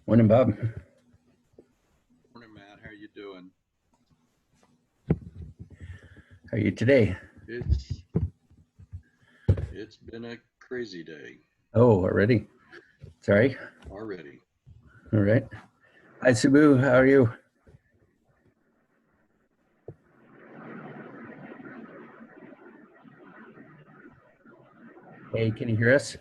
Morning, Bob. Morning, Matt. How are you doing? How are you today? It's been a crazy day Oh, already? Sorry. already. All right. Hi, Sabu. How are you? Hey, can you hear us?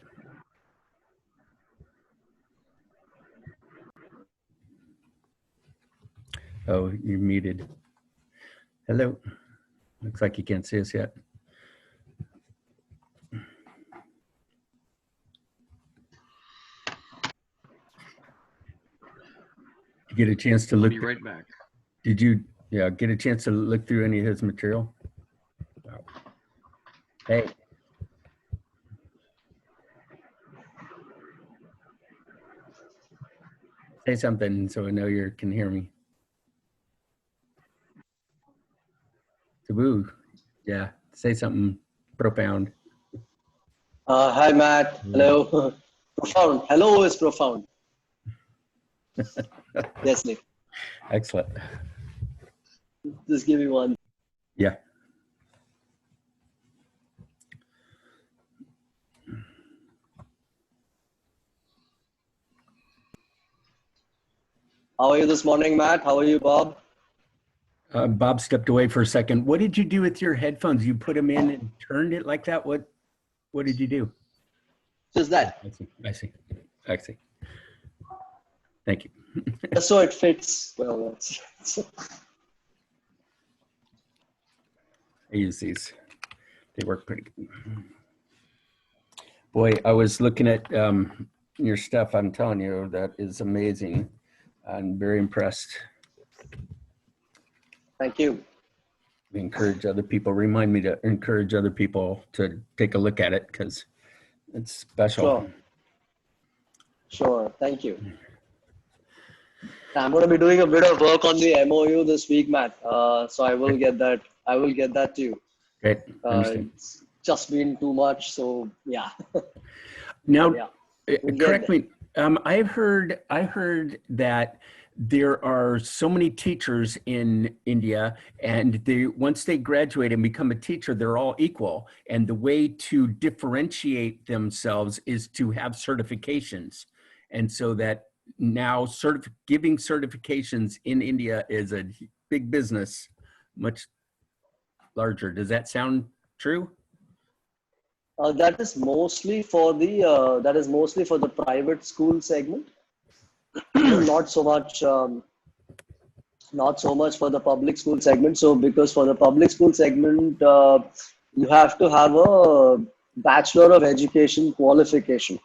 Oh, you're muted. Hello. Looks like you can't see us yet. Did you get a chance to I'll look? be right back. Did you, get a chance to look through any of his material? Wow. Hey. Say something so I know you can hear me. Sabu, yeah, say something profound. Hi, Matt. Hello. Profound. Hello is profound. Yes, Nick. Excellent. Just give me one. Yeah. How are you this morning, Matt? How are you, Bob? Bob stepped away for a second. What did you do with your headphones? You put them in and turned it like that? What did you do? Just that. I see. I see. I see. Thank you. Just so it fits. Well, I use these. They work pretty good. Boy, I was looking at your stuff. I'm telling you, that is amazing. I'm very impressed. Thank you. Encourage other people. Remind me to encourage other people to take a look at it because it's special. Sure. Sure. Thank you. I'm going to be doing a bit of work on the MOU this week, Matt. So I will get that. I will get that to you. Great. It's just been too much. So yeah. Now, Yeah. We'll correct me. I heard that there are so many teachers in India, and once they graduate and become a teacher, they're all equal. And the way to differentiate themselves is to have certifications. And so that now giving certifications in India is a big business, much larger. Does that sound true? That is mostly for the private school segment. Not so much for the public school segment. So because for the public school segment, you have to have a Bachelor of Education qualification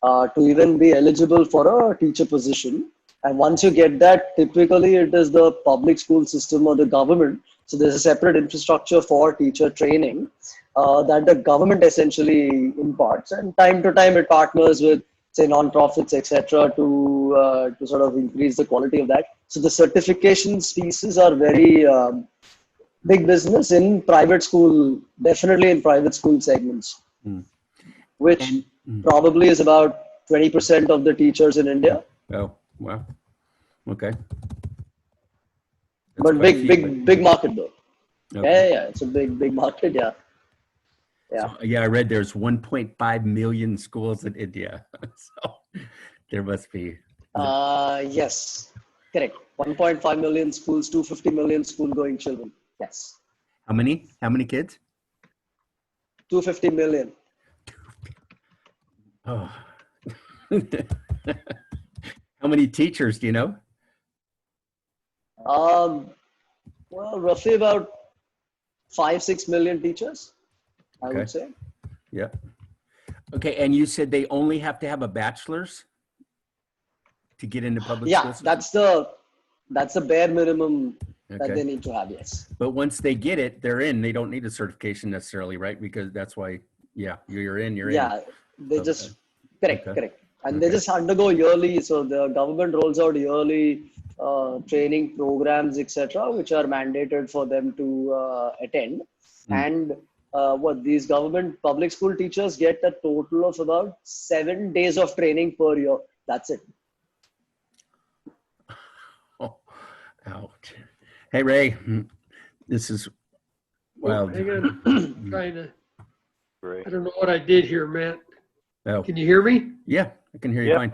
to even be eligible for a teacher position. And once you get that, typically it is the public school system or the government. So there's a separate infrastructure for teacher training that the government essentially imparts. And time to time it partners with, say, non-profits, etc., to sort of increase the quality of that. So the certifications pieces are very big business in private school, definitely in private school segments, which probably is about 20% of the teachers in India. Oh, wow. Okay. That's But big market though. Okay. Yeah, it's a big market. Yeah. So, yeah, I read there's 1.5 million schools in India. So there must be. Yes, correct. 1.5 million schools, 250 million school-going children. Yes. How many kids? 250 million. Oh. How many teachers do you know? Well, roughly about 5-6 million teachers, I would say. Yeah. Okay, and you said they only have to have a bachelor's to get into public school? Yeah, that's the bare minimum that they need to have, yes. But once they get it, they're in. They don't need a certification necessarily, right? Because that's why Yeah, you're in. Yeah, they Okay. just correct, Okay. correct, and Okay. they just undergo yearly. So the government rolls out yearly training programs, etc., which are mandated for them to attend. Mm. And what these government public school teachers get a total of about 7 days of training per year. That's it. Oh, ouch. Hey, Ray, this is wild. Hang on, trying to, Great. I don't know what I did here, Matt. Oh, Can you hear me? yeah, I can hear you Yep. fine.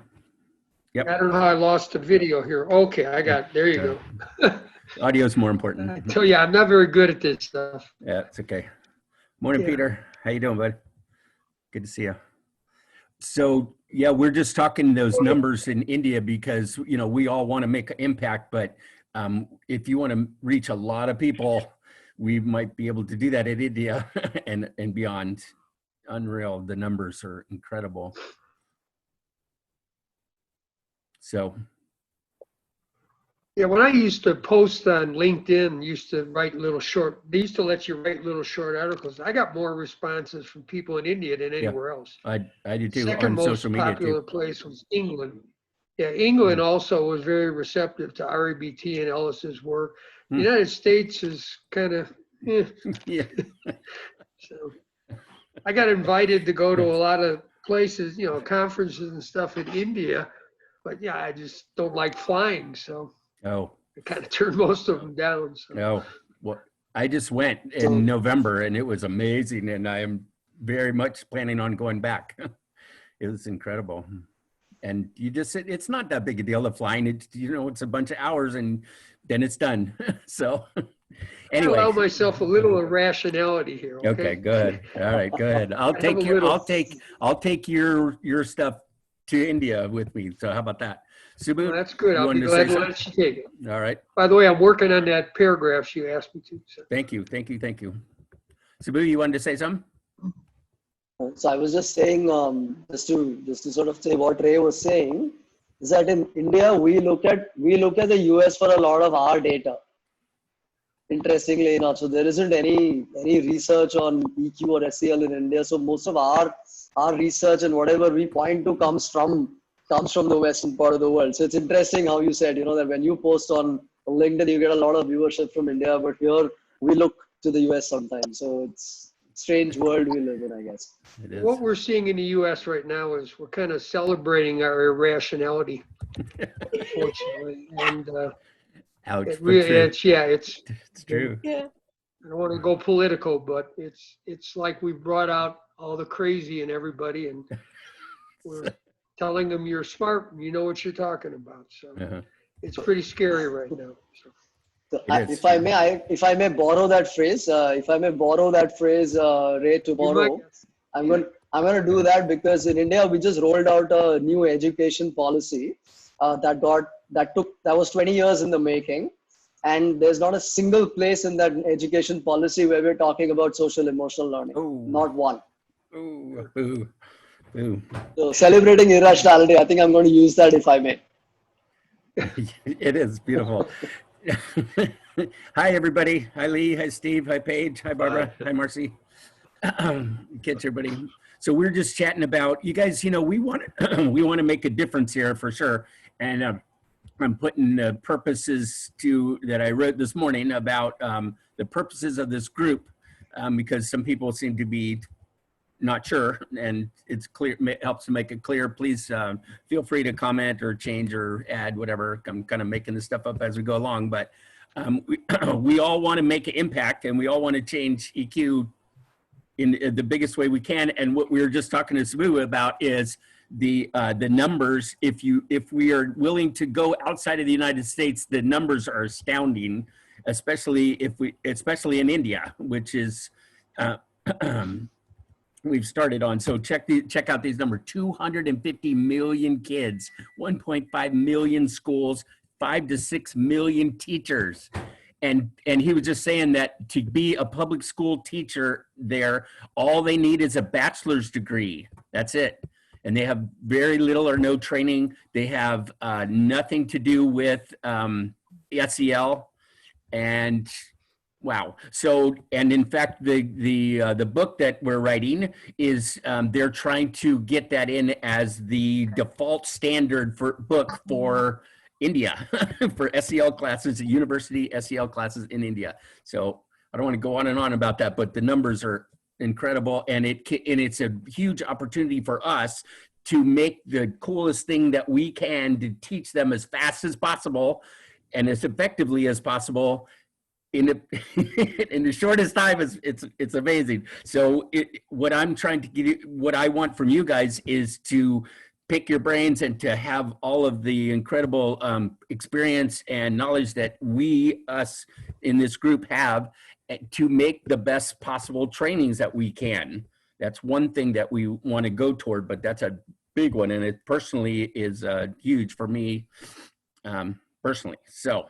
Yep. I don't know how I lost the video here. Okay, I got it. There you go. Audio is more I important. tell you, I'm not very good at this stuff. Yeah, it's okay. Morning, Yeah. Peter. How you doing, bud? Good to see you. So, yeah, we're just talking those numbers in India because, you know, we all want to make an impact, but if you want to reach a lot of people, we might be able to do that in India and beyond. Unreal. The numbers are incredible. So, Yeah, when I used to post on LinkedIn, used to write little short, they used to let you write little short articles. I got more responses from people in India than anywhere else. I do too Second on most social media popular too. place was England. Yeah, England also was very receptive to REBT and Ellis's work. The Hmm. United States is kind of, Yeah. so I got invited to go to a lot of places, you know, conferences and stuff in India, but yeah, I just don't like flying, so Oh, I kind of turned most of them down. So. no. Well, I just went So- in November and it was amazing, and I am very much planning on going back. It was incredible. And you just, it's not that big a deal of flying. It's, you know, it's a bunch of hours and then it's done. So I anyway. allow myself a little irrationality here. Okay, Okay, good. All right, good. I'll I have take a your, little- I'll take your stuff to India with me. So how about that? Subu, Well, that's good. you I'll be wanted to say glad to let you take it. something? All right. By the way, I'm working on that paragraph you asked me to. So. Thank you. Thank you. Thank you. Subu, you wanted to say something? So I was just saying, just to sort of say what Ray was saying, is that in India we look at the US for a lot of our data. Interestingly enough, so there isn't any research on EQ or SEL in India. So most of our research and whatever we point to comes from the western part of the world. So it's interesting how you said, you know, that when you post on LinkedIn, you get a lot of viewership from India, but here we look to the US sometimes. So it's a strange world we live in, I guess. It is. What we're seeing in the U.S. right now is we're kind of celebrating our irrationality, unfortunately, and Ouch. it But really, true. it's It's true. I don't want to go political, but it's like we brought out all the crazy in everybody, and we're telling them you're smart and you know what you're talking about. So Uh-huh. it's pretty scary right now. So. So It is. if I may borrow that phrase, Ray, tomorrow, I'm going to do that because in India we just rolled out a new education policy that was 20 years in the making, and there's not a single place in that education policy where we're talking about social emotional learning. Oh. Not one. Ooh. Ooh. Ooh. So celebrating irrationality, I think I'm going to use that if I may. It is beautiful. Hi, everybody. Hi, Lee. Hi, Steve. Hi, Paige. Hi, Barbara. Hi, Marcy. Catch everybody. So we're just chatting about, you guys, you know, we want to make a difference here for sure. And I'm putting the purposes that I wrote this morning about the purposes of this group because some people seem to be not sure, and it's clear, helps to make it clear. Please feel free to comment or change or add whatever. I'm kind of making this stuff up as we go along, but we all want to make an impact, and we all want to change EQ in the biggest way we can. And what we were just talking to Sabu about is the numbers. If we are willing to go outside of the United States, the numbers are astounding, especially in India, which is we've started on. So check out these numbers: 250 million kids, 1.5 million schools, 5 to 6 million teachers. And he was just saying that to be a public school teacher there, all they need is a bachelor's degree. That's it. And they have very little or no training. They have nothing to do with SEL. And Wow. So, and in fact, the book that we're writing is they're trying to get that in as the default standard for book for India for SEL classes, university SEL classes in India. So I don't want to go on and on about that, but the numbers are incredible, and it's a huge opportunity for us to make the coolest thing that we can to teach them as fast as possible and as effectively as possible in the in the shortest time. It's amazing. So what I'm trying to get you, what I want from you guys is to pick your brains and to have all of the incredible experience and knowledge that us in this group have to make the best possible trainings that we can. That's one thing that we want to go toward, but that's a big one, and it personally is huge for me personally. So,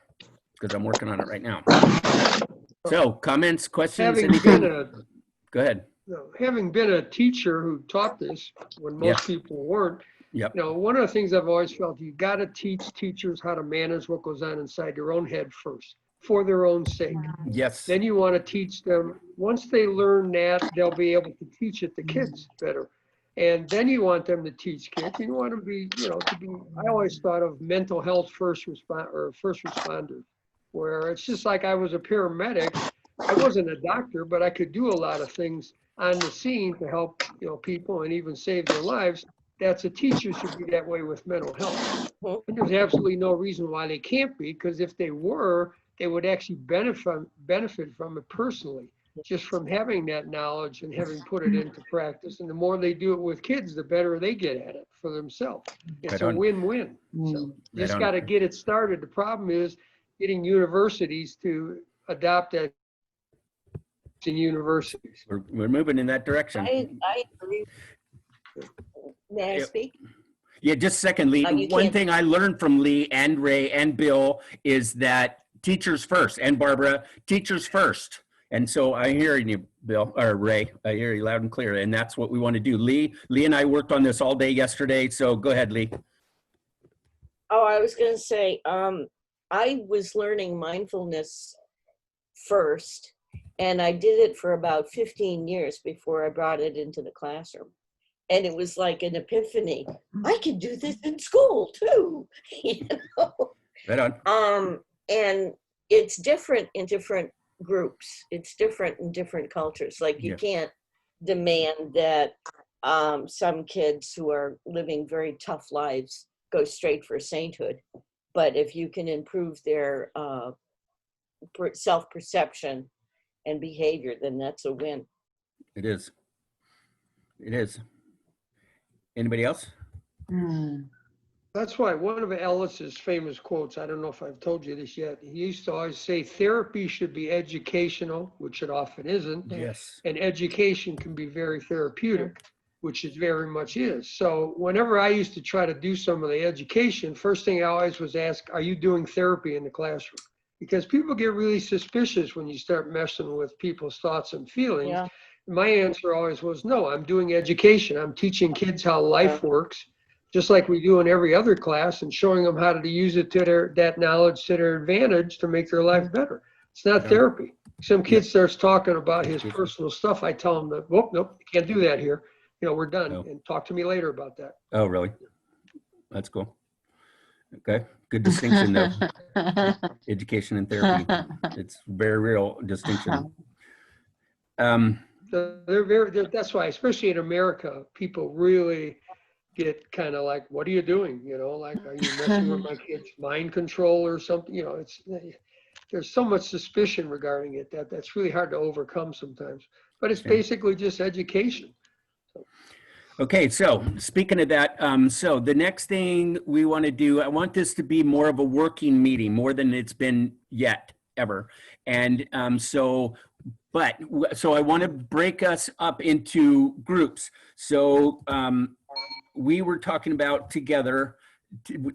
because I'm working on it right now. So, comments, questions, anything? Go ahead. Having been a teacher who taught this when most people weren't, Yep. you know, one of the things I've always felt, you got to teach teachers how to manage what goes on inside their own head first, for their own sake. Yes. Then you want to teach them, once they learn that, they'll be able to teach it to kids better. And then you want them to teach kids. You want them to be, you know, I always thought of mental health first responders, where it's just like I was a paramedic. I wasn't a doctor, but I could do a lot of things on the scene to help, you know, people and even save their lives. That's a teacher should be that way with mental health. And there's absolutely no reason why they can't be, because if they were, they would actually benefit from it personally, just from having that knowledge and having put it into practice. And the more they do it with kids, the better they get at it for themselves. It's a win-win. So you just got to get it started. The problem is getting universities to adopt that in universities. We're moving in that direction. I agree. May I speak? Yeah, just secondly, one thing I learned from Lee and Ray and Bill is that teachers first, and Barbara, teachers first. And so I hear you, Bill, or Ray, I hear you loud and clear, and that's what we want to do. Lee and I worked on this all day yesterday, so go ahead, Lee. Oh, I was going to say, I was learning mindfulness first, and I did it for about 15 years before I brought it into the classroom. And it was like an epiphany. I can do this in school too, you know? Right on. And it's different in different groups. It's different in different cultures. Like you can't demand that some kids who are living very tough lives go straight for sainthood. But if you can improve their self-perception and behavior, then that's a win. It is. It is. Anybody else? That's why one of Ellis's famous quotes, I don't know if I've told you this yet, he used to always say therapy should be educational, which it often isn't. Yes. And education can be very therapeutic, which it very much is. So whenever I used to try to do some of the education, first thing I always was ask, are you doing therapy in the classroom? Because people get really suspicious when you start messing with people's thoughts and feelings. Yeah. My answer always was, no, I'm doing education. I'm teaching kids how life works, just like we do in every other class, and showing them how to use it to that knowledge to their advantage to make their life better. It's not therapy. Some kid starts talking about his personal stuff. I tell him that, well, nope, you can't do that here. You know, we're done. And talk to me later about that. Oh, really? That's cool. Okay. Good distinction though. Education and therapy. It's very real distinction. That's why, especially in America, people really get kind of like, what are you doing? You know, like, are you messing with my kid's mind control or something? You know, there's so much suspicion regarding it that's really hard to overcome sometimes, but it's basically just education. Okay, so speaking of that, so the next thing we want to do, I want this to be more of a working meeting, more than it's been yet, ever. And so I want to break us up into groups. So we were talking about together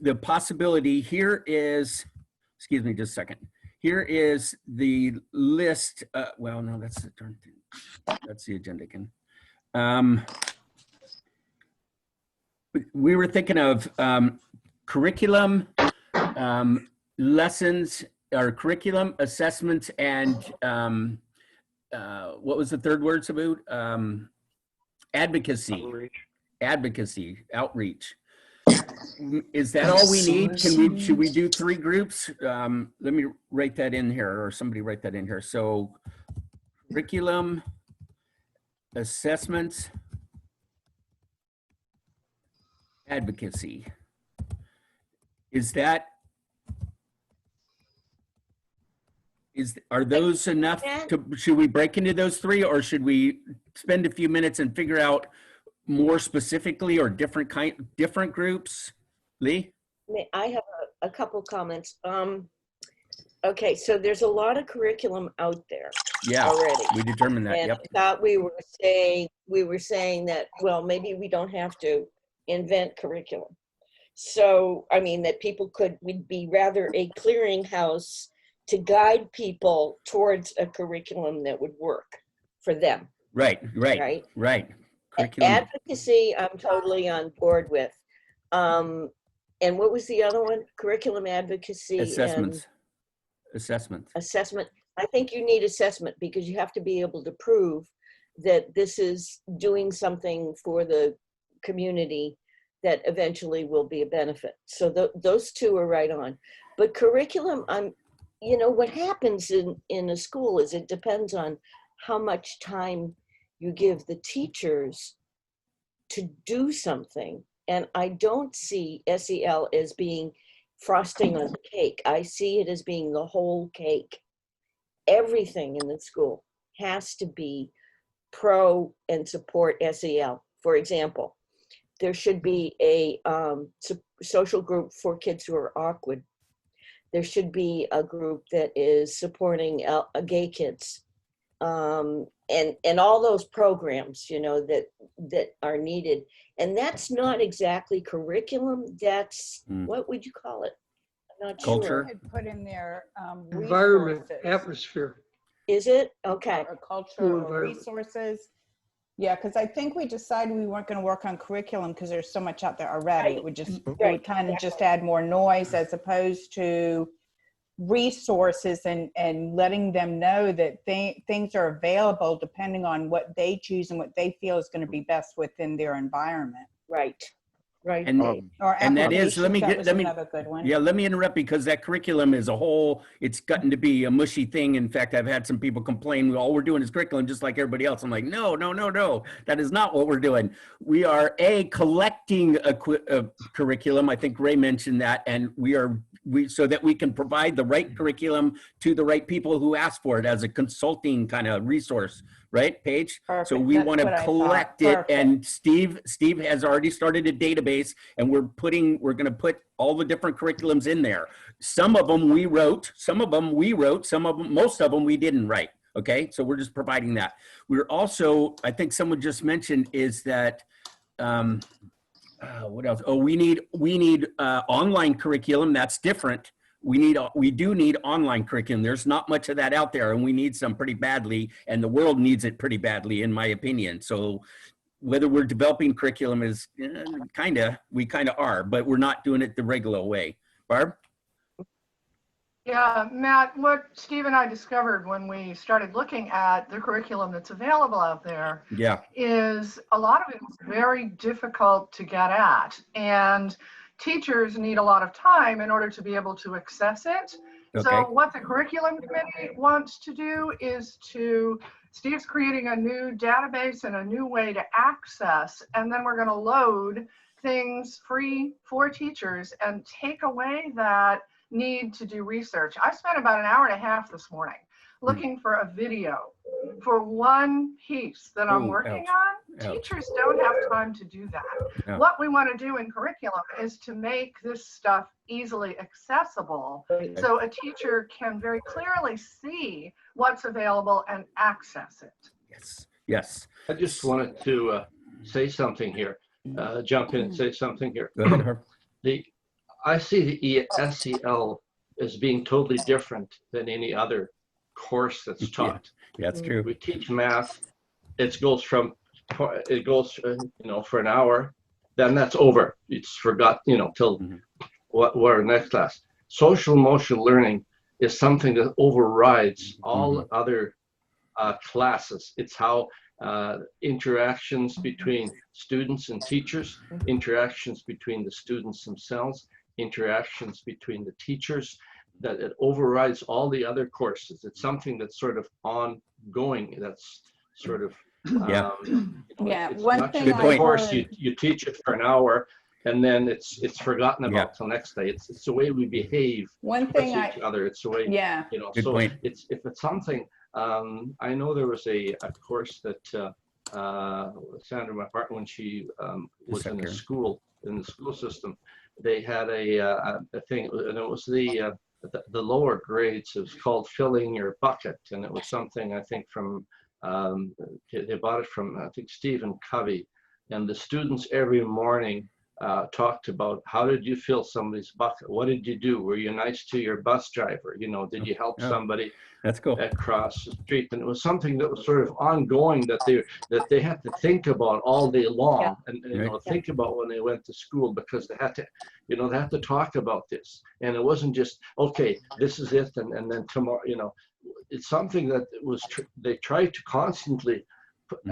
the possibility. Here is, excuse me just a second. Here is the list. Well, no, that's the agenda again. We were thinking of curriculum, lessons, our curriculum, assessments, and what was the third word, Sabu? Advocacy. Advocacy, outreach. Is that all we need? Should we do 3 groups? Let me write that in here, or somebody write that in here. So curriculum, assessments, advocacy. Are those enough should we break into those 3, or should we spend a few minutes and figure out more specifically or different groups? Lee? I have a couple comments. Okay, so there's a lot of curriculum out there already. We determined that. And Yep. I thought we were saying that, well, maybe we don't have to invent curriculum. So, I mean, that people would be rather a clearinghouse to guide people towards a curriculum that would work for them. Right. Curriculum. Advocacy, I'm totally on board with. And what was the other one? Curriculum, advocacy, Assessments. Assessment. I think you need assessment because you have to be able to prove that this is doing something for the community that eventually will be a benefit. So those 2 are right on. But curriculum, what happens in a school is it depends on how much time you give the teachers to do something. And I don't see SEL as being frosting on the cake. I see it as being the whole cake. Everything in the school has to be pro and support SEL. For example, there should be a social group for kids who are awkward. There should be a group that is supporting gay kids. And all those programs, that are needed. And that's not exactly curriculum. That's, what would you call it? I'm not Culture. sure. I'd put in there Environment, resources. atmosphere. Is it? Okay. Or culture School or environment. resources. Yeah, because I think we decided we weren't going to work on curriculum because there's so much out there already. Right. It would just, it Right. would kind of just add more noise as opposed to resources and letting them know that things are available depending on what they choose and what they feel is going to be best within their environment. Right. And Or And that is, applications, that was another good one. Yeah, let me interrupt because that curriculum is a whole, it's gotten to be a mushy thing. In fact, I've had some people complain, all we're doing is curriculum just like everybody else. I'm like, no, that is not what we're doing. We are collecting a curriculum. I think Ray mentioned that. And so that we can provide the right curriculum to the right people who ask for it as a consulting kind of resource. Right, Paige? Perfect. So we That's want what to I collect thought. it. Perfect. And Steve has already started a database, and we're going to put all the different curriculums in there. Some of them we wrote, most of them we didn't write. Okay, so we're just providing that. We're also, I think someone just mentioned is that, what else? Oh, we need online curriculum. That's different. We do need online curriculum. There's not much of that out there, and we need some pretty badly, and the world needs it pretty badly, in my opinion. So whether we're developing curriculum is we kind of are, but we're not doing it the regular way. Barb? Yeah, Matt, what Steve and I discovered when we started looking at the curriculum that's available out there is a lot of it is very difficult to get at. And teachers need a lot of time in order to be able to access it. Okay. So what the curriculum committee wants to do is Steve's creating a new database and a new way to access, and then we're going to load things free for teachers and take away that need to do research. I spent about an hour and a half this morning looking for a video for one piece that I'm working on. Teachers don't have time to do that. What we want to do in curriculum is to make this stuff easily accessible so a teacher can very clearly see what's available and access it. Yes. I just wanted to say something here, jump in and say something here. Go ahead, Herb. I see the SEL as being totally different than any other course that's taught. Yeah, that's true. We teach math. It goes for an hour, then that's over. It's forgot, till we're next class. Social emotional learning is something that overrides all other classes. It's how interactions between students and teachers, interactions between the students themselves, interactions between the teachers, that it overrides all the other courses. It's something that's sort of ongoing. That's sort of, Yeah, it's one not thing just I a course, heard, you teach it for an hour and then it's forgotten about till next day. It's the way we behave one towards thing each other. It's the way, yeah, Good so point. if it's something, I know there was a course that Sandra, my partner, when she was in the school system, they had a thing, and it was the lower grades. It was called Filling Your Bucket, and it was something I think from they bought it from I think Stephen Covey, and the students every morning talked about how did you fill somebody's bucket? What did you do? Were you nice to your bus driver? Did you help somebody That's cool. across the street? And it was something that was sort of ongoing that they had to think about all day long, and think about when they went to school, because they had to talk about this. And it wasn't just, okay, this is it, and then tomorrow, it's something that they tried to constantly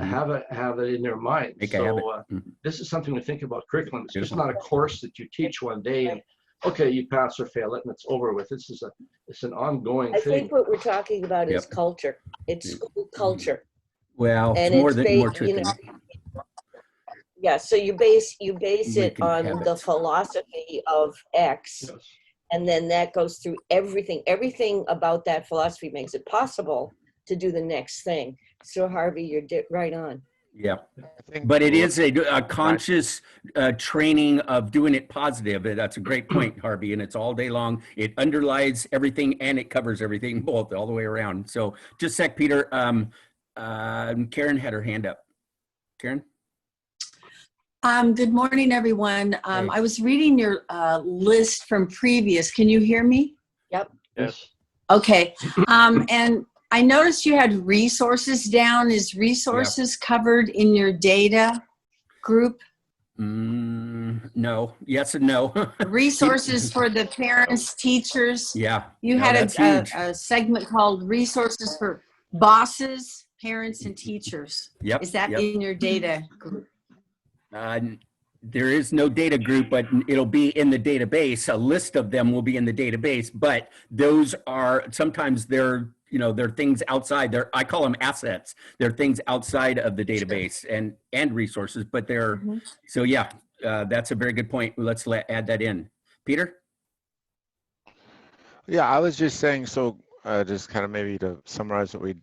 have it in their mind. So this is something to think about curriculum. It's just not a course that you teach one day and okay, you pass or fail it and it's over with. It's an ongoing thing. I think what we're talking about is culture. It's school culture. Well, and it's more to it. Yeah, so you base it on the philosophy of X. Yes. And then that goes through everything. Everything about that philosophy makes it possible to do the next thing. So Harvey, you're right on. Yeah, but it is a conscious training of doing it positive. That's a great point, Harvey, and it's all day long. It underlies everything and it covers everything, both all the way around. So just a sec, Peter. Karen had her hand up. Karen? Good morning, everyone. I was reading your list from previous. Can you hear me? Yep. Yes. Okay. And I noticed you had resources down. Is resources covered in your data group? No. Yes and no. Resources for the parents, teachers. Yeah. You had a segment called resources for bosses, parents, and teachers. Yep. Is that in your data group? There is no data group, but it'll be in the database. A list of them will be in the database, but those are sometimes they're things outside. I call them assets. They're things outside of the database and resources, but they're so yeah. That's a very good point. Let's add that in. Peter? Yeah, I was just saying. So just kind of maybe to summarize what we've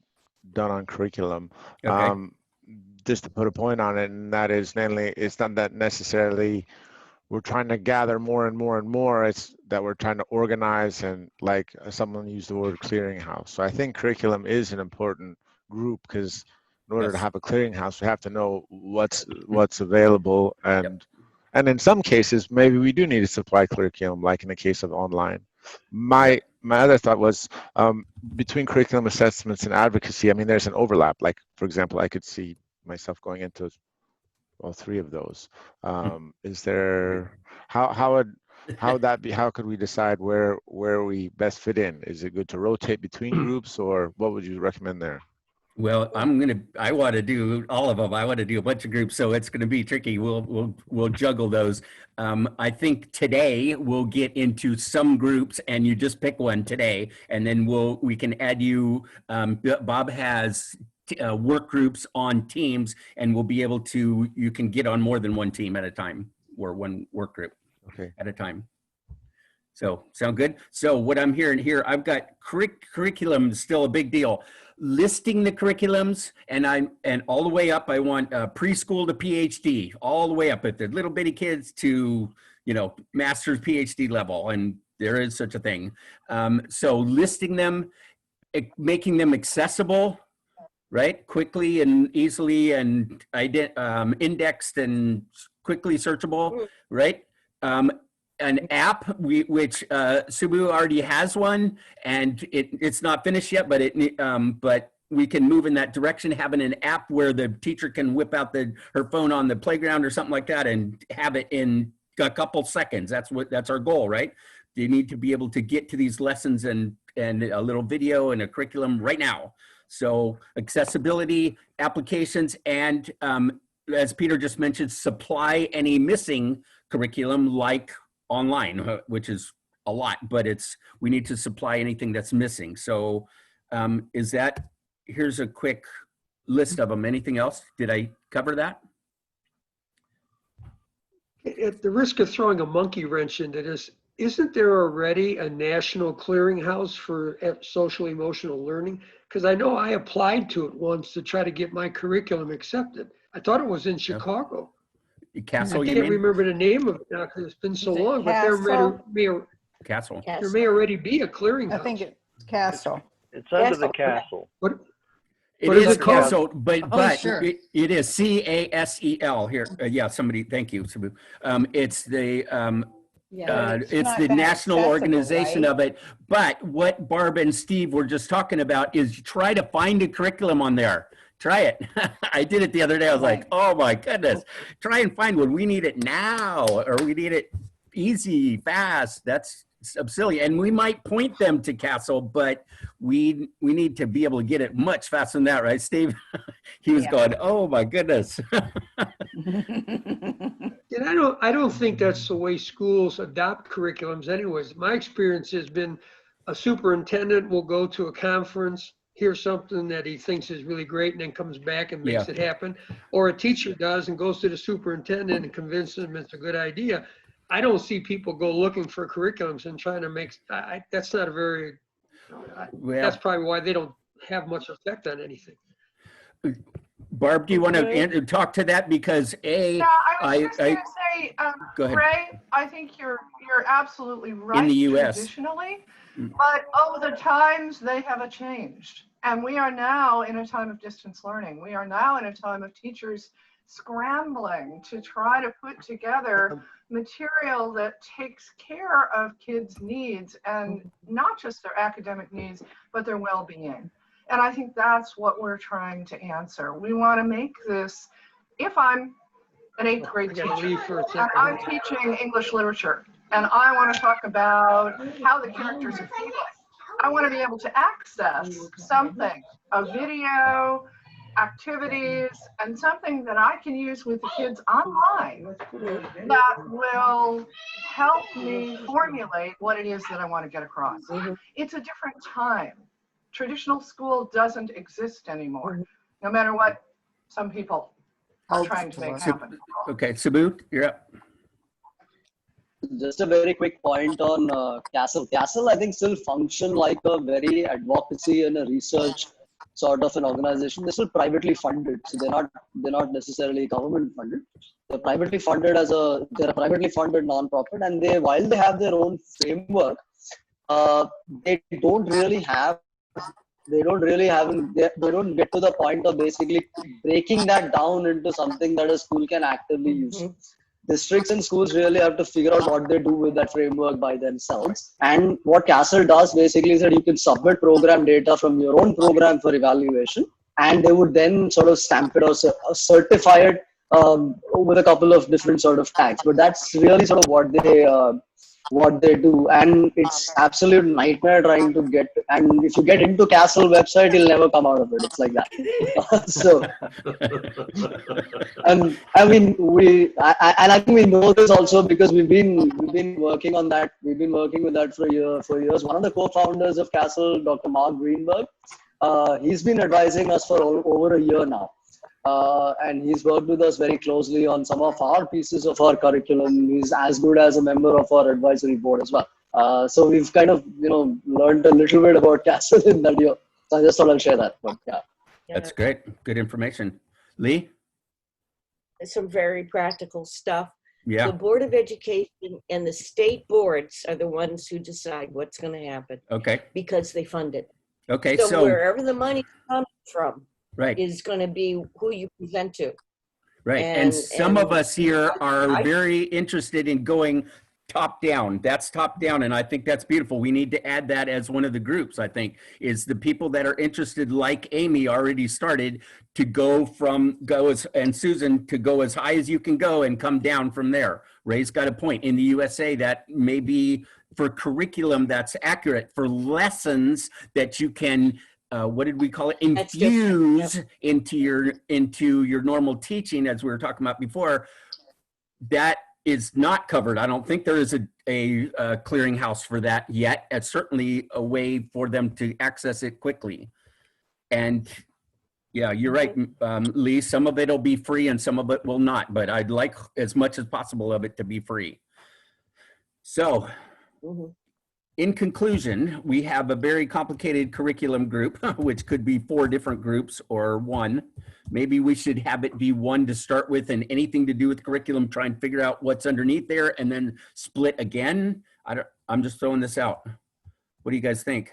done on curriculum. Okay. Just to put a point on it, and that is mainly, it's not that necessarily we're trying to gather more and more and more, it's that we're trying to organize, and like someone used the word clearinghouse. So I think curriculum is an important group, because in order to have a clearinghouse, we have to know what's available, and in some cases, maybe we do need to supply curriculum, like in the case of online. My other thought was between curriculum assessments and advocacy, I mean, there's an overlap. Like, for example, I could see myself going into all three of those. Is there, how would that be? How could we decide where we best fit in? Is it good to rotate between groups, or what would you recommend there? Well, I want to do all of them. I want to do a bunch of groups, so it's going to be tricky. We'll juggle those. I think today we'll get into some groups, and you just pick one today, and then we can add you. Bob has work groups on teams, and we'll be able to. You can get on more than one team at a time, or one work group at a time. So sound good? So what I'm hearing here, I've got curriculum is still a big deal. Listing the curriculums, and all the way up, I want preschool to PhD, all the way up at the little bitty kids to, master's PhD level, and there is such a thing. So listing them, making them accessible, right? Quickly and easily, and indexed and quickly searchable, right? An app which Subu already has one, and it's not finished yet, but we can move in that direction, having an app where the teacher can whip out her phone on the playground or something like that and have it in a couple seconds. That's our goal, right? You need to be able to get to these lessons and and a little video and a curriculum right now. So accessibility, applications, and as Peter just mentioned, supply any missing curriculum like online, which is a lot, but we need to supply anything that's missing. So here's a quick list of them. Anything else? Did I cover that? At the risk of throwing a monkey wrench into this, isn't there already a national clearinghouse for social emotional learning? Because I know I applied to it once to try to get my curriculum accepted. I thought it was in Chicago. Castle, I you can't mean? remember the name of it now because it's been so Is it long, but Castle. there may already be a clearinghouse. I think it's Castle. It's under the castle. What It is is it called? Castle, but sure. it is CASEL here. Yeah, somebody, thank you, Sabu. It's the it's not the that national accessible, organization right? of it. But what Barb and Steve were just talking about is try to find a curriculum on there. Try it. I did it the other day. I was like, oh my goodness. Try and find one. We need it now, or we need it easy, fast. That's silly. And we might point them to Castle, but we need to be able to get it much faster than that, right, Steve? He was going, oh my goodness. And I don't think that's the way schools adopt curriculums anyways. My experience has been a superintendent will go to a conference, hear something that he thinks is really great, and then comes back and makes it happen. Or a teacher does and goes to the superintendent and convinces him it's a good idea. I don't see people go looking for curriculums and trying to make, that's not a very, that's probably why they don't have much effect on anything. Barb, do you want to talk to that? Because Yeah, I was just going to say, go ahead. Ray, I think you're absolutely right. In the US. Traditionally, but over the times they have changed, and we are now in a time of distance learning. We are now in a time of teachers scrambling to try to put together material that takes care of kids' needs, and not just their academic needs, but their well-being. And I think that's what we're trying to answer. We want to make this, if I'm an 8th grade teacher and I'm teaching English literature and I want to talk about how the characters are feeling, I want to be able to access something, a video, activities, and something that I can use with the kids online that will help me formulate what it is that I want to get across. It's a different time. Traditional school doesn't exist anymore, no matter what some people are trying to make happen. Okay, Sabu, you're up. Just a very quick point on Castle. Castle, I think, still function like a very advocacy and a research sort of an organization. They're still privately funded, so they're not necessarily government funded. They're privately funded they're a privately funded nonprofit, and while they have their own framework, they don't get to the point of basically breaking that down into something that a school can actively use. Districts and schools really have to figure out what they do with that framework by themselves. And what Castle does basically is that you can submit program data from your own program for evaluation, and they would then sort of stamp it or certify it with a couple of different sort of tags. But that's really sort of what they do, and it's absolute nightmare trying to get, and if you get into Castle website, you'll never come out of it. It's like that. So and I mean I think we know this also because we've been working on that. We've been working with that for years. One of the co-founders of Castle, Dr. Mark Greenberg, he's been advising us for over a year now. And he's worked with us very closely on some of our pieces of our curriculum. He's as good as a member of our advisory board as well. So we've kind of, learned a little bit about Castle in that year. So I just thought I'll share that. But yeah. That's great. Good information. Lee? Some very practical stuff. Yeah. The Board of Education and the state boards are the ones who decide what's going to happen. Okay. Because they fund it. Okay. So wherever the money comes from, right, is going to be who you present to. Right. And some of us here are very interested in going top down. That's top down. And I think that's beautiful. We need to add that as one of the groups, I think, is the people that are interested, like Amy already started, to and Susan, to go as high as you can go and come down from there. Ray's got a point. In the USA, that may be for curriculum that's accurate. For lessons that you can, what did we call it? Infuse into your normal teaching, as we were talking about before. That is not covered. I don't think there is a clearinghouse for that yet. It's certainly a way for them to access it quickly. And yeah, you're right, Lee. Some of it will be free and some of it will not, but I'd like as much as possible of it to be free. So, in conclusion, we have a very complicated curriculum group, which could be 4 different groups or 1. Maybe we should have it be 1 to start with, and anything to do with curriculum, try and figure out what's underneath there and then split again. I'm just throwing this out. What do you guys think?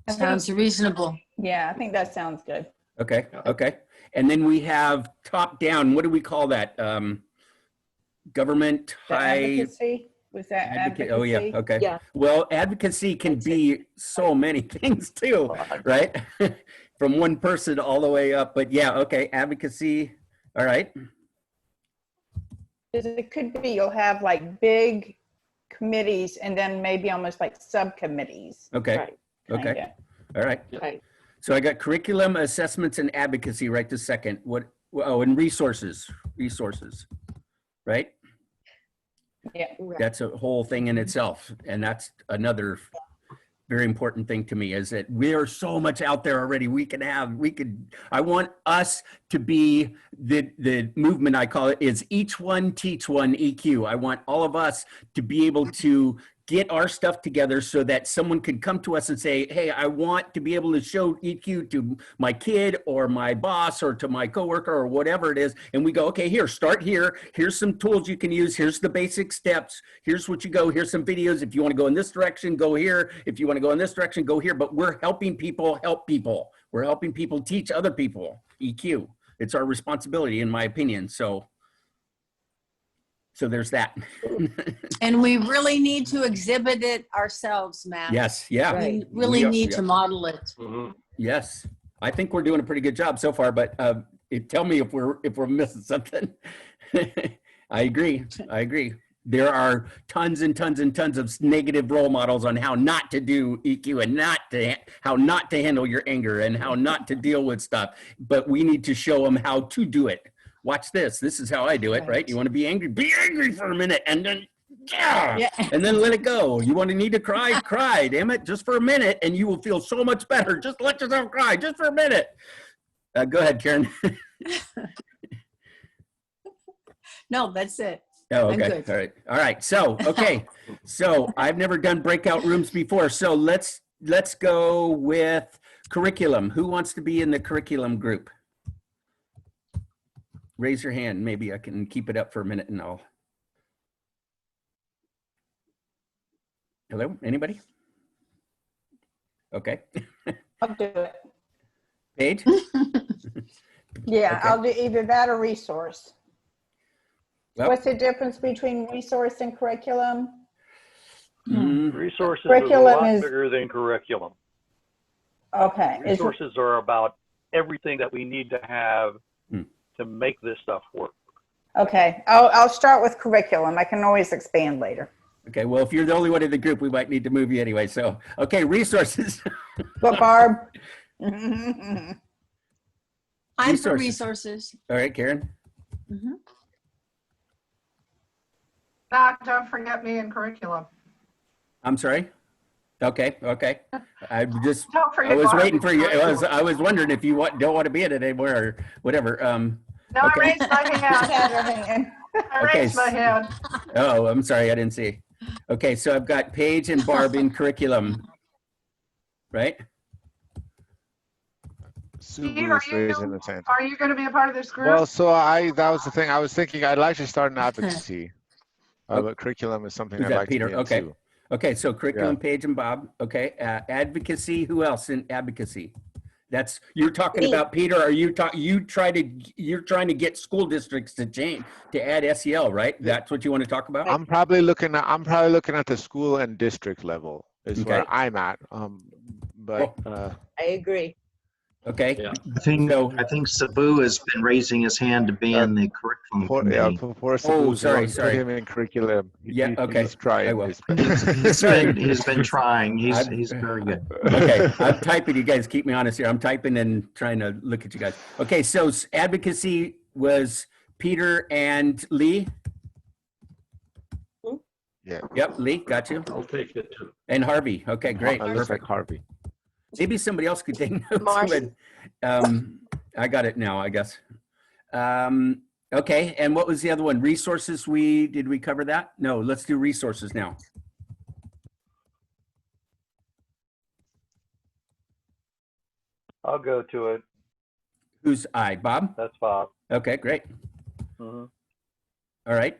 Sounds reasonable. Yeah, I think that sounds good. Okay, okay. And then we have top down. What do we call that? Government Advocacy? Was that advocacy? Oh yeah, okay. Yeah. Well, advocacy can be so many things too, right? From one person all the way up, but yeah, okay, advocacy, all right. It could be, you'll have like big committees and then maybe almost like subcommittees. Okay, Right. okay, Kinda. all right. Right. So I got curriculum, assessments, and advocacy right this second. Oh, and resources, right? Yeah. That's a whole thing in itself. And that's another very important thing to me, is that we're so much out there already. I want us to be the movement, I call it, is each one teach one EQ. I want all of us to be able to get our stuff together so that someone could come to us and say, hey, I want to be able to show EQ to my kid or my boss or to my coworker or whatever it is. And we go, okay, here, start here. Here's some tools you can use. Here's the basic steps. Here's what you go. Here's some videos. If you want to go in this direction, go here. If you want to go in this direction, go here. But we're helping people help people. We're helping people teach other people EQ. It's our responsibility, in my opinion. So there's that. And we really need to exhibit it ourselves, Matt. Yes, yeah. We really need to model it. Yes, I think we're doing a pretty good job so far, but tell me if we're missing something. I agree. There are tons and tons and tons of negative role models on how not to do EQ and how not to handle your anger and how not to deal with stuff. But we need to show them how to do it. Watch this. This is how I do it, right? You want to be angry for a minute and then, and then let it go. You need to cry, damn it, just for a minute, and you will feel so much better. Just let yourself cry, just for a minute. Go ahead, Karen. No, that's it. Oh, okay. All right. So, okay. So I've never done breakout rooms before. So let's go with curriculum. Who wants to be in the curriculum group? Raise your hand. Maybe I can keep it up for a minute and I'll. Hello, anybody? Okay. I'll do it. Paige? Yeah, Okay. I'll do either that or resource. Well, What's the difference between resource and curriculum? Resources Curriculum is a lot is- bigger than curriculum. Okay. Resources are about everything that we need to have to make this stuff work. Okay, I'll start with curriculum. I can always expand later. Okay, well, if you're the only one in the group, we might need to move you anyway. So, okay, resources. But Barb? I'm for resources. All right, Karen. Don't forget me in curriculum. I'm sorry. Okay. I was Barb. waiting for you. I was wondering if you don't want to be in it anymore or whatever. No, okay. I raised my hand. I raised my hand. Oh, I'm sorry. I didn't see. Okay, so I've got Paige and Barb in curriculum, right? Sue Steve, was raising the hand. are you going to be a part of this group? Well, so that was the thing. I was thinking I'd like to start an advocacy, but curriculum is something Who's I'd that, like Peter? to be Okay. into. Okay, so curriculum, Paige and Bob. Okay, advocacy. Who else in advocacy? That's, you're talking about, Peter, are you're trying to get school districts to change, to add SEL, right? That's what you want to talk about? I'm probably looking at the school and district level is where I'm at. But I agree. Okay. Yeah. I think Sabu has been raising his hand to be in the curriculum committee. Sorry. Put him in curriculum. Yeah, okay. He's trying. I will. He's been trying. He's very good. Okay, I'm typing. You guys keep me honest here. I'm typing and trying to look at you guys. Okay, so advocacy was Peter and Lee. Yeah. Yep, Lee, got you. I'll take it too. And Harvey. Okay, great. Looks like Harvey. Maybe somebody else could take notes. Marcy. I got it now, I guess. Okay, and what was the other one? Resources, did we cover that? No, let's do resources now. I'll go to it. Who's I? Bob? That's Bob. Okay, great. Mm-hmm. All right.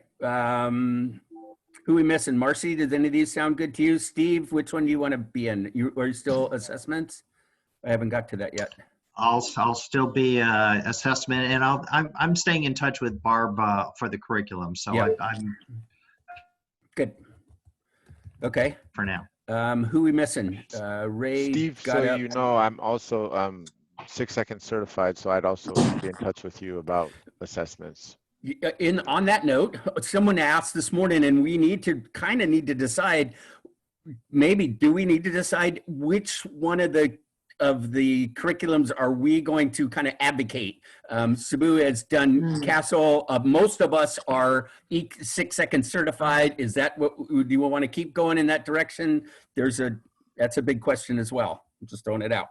Who we missing? Marcy, does any of these sound good to you? Steve, which one do you want to be in? Are you still assessments? I haven't got to that yet. I'll still be assessment, and I'm staying in touch with Barb for the curriculum. So Yeah. I'm good. Okay. For now. Who we missing? Ray. Steve, so you know, I'm also 6 Second certified, so I'd also be in touch with you about assessments. On that note, someone asked this morning, and we need to decide, maybe do we need to decide which one of the curriculums are we going to kind of advocate? Sabu has done Castle. Most of us are 6 Second certified. Is that what, do you want to keep going in that direction? That's a big question as well. I'm just throwing it out.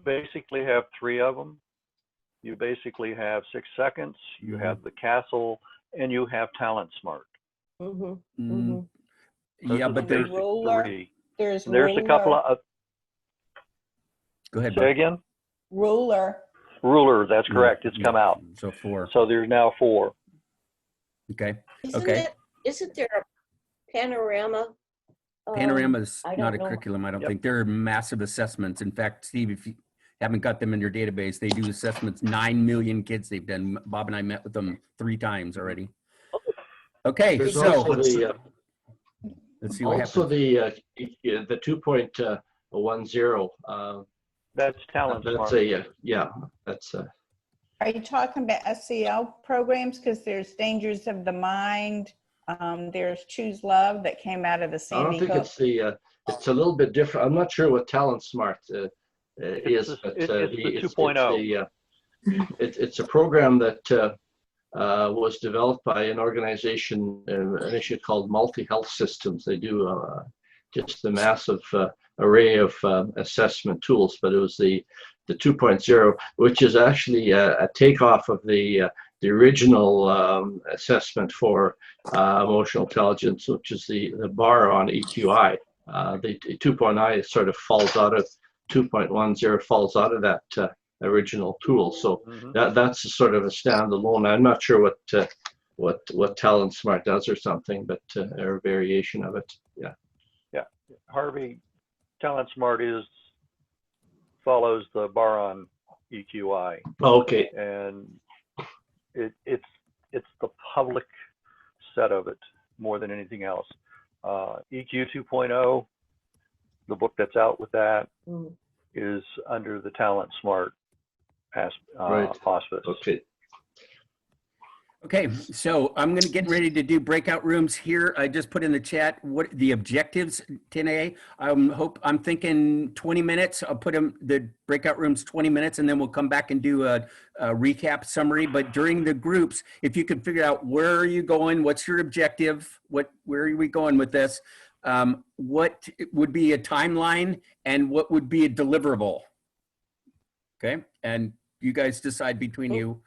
Basically have three of them. You basically have 6 Seconds, you have the Castle, and you have Talent Smart. Yeah, but there's three. There's a couple of. Go ahead. Say again. Ruler. That's correct. It's come out. So 4. So there's now 4. Okay. Isn't there a Panorama? Panorama's I not a don't know. curriculum, I don't think. They're massive assessments. In fact, Steve, if you haven't got them in your database, they do assessments. 9 million kids they've done. Bob and I met with them 3 times already. Okay, There's so also let's see what happens. Also the 2.10. That's Talent That's Smart. That's Are you talking about SEL programs? Because there's Dangers of the Mind. There's Choose Love that came out of the I Sandy don't think Hook. it's a little bit different. I'm not sure what Talent Smart is, but It's the 2.0. It's a program that was developed by an organization initially called Multi Health Systems. They do just a massive array of assessment tools, but it was the 2.0, which is actually a takeoff of the original assessment for emotional intelligence, which is the bar on EQI. The 2.0 sort of falls out of 2.10, falls out of that original tool. So that's sort of a standalone. I'm not sure what Talent Smart does or something, but or a variation of it. Yeah. Harvey, Talent Smart follows the bar on EQI. Okay. And it's the public set of it more than anything else. EQ 2.0, the book that's out with that, is under the Talent Smart auspice. Okay. Okay, so I'm going to get ready to do breakout rooms here. I just put in the chat what the objectives 10A. I'm thinking 20 minutes. I'll put the breakout rooms 20 minutes, and then we'll come back and do a recap summary. But during the groups, if you could figure out where are you going, what's your objective, where are we going with this, what would be a timeline, and what would be a deliverable. Okay, and you guys decide between you.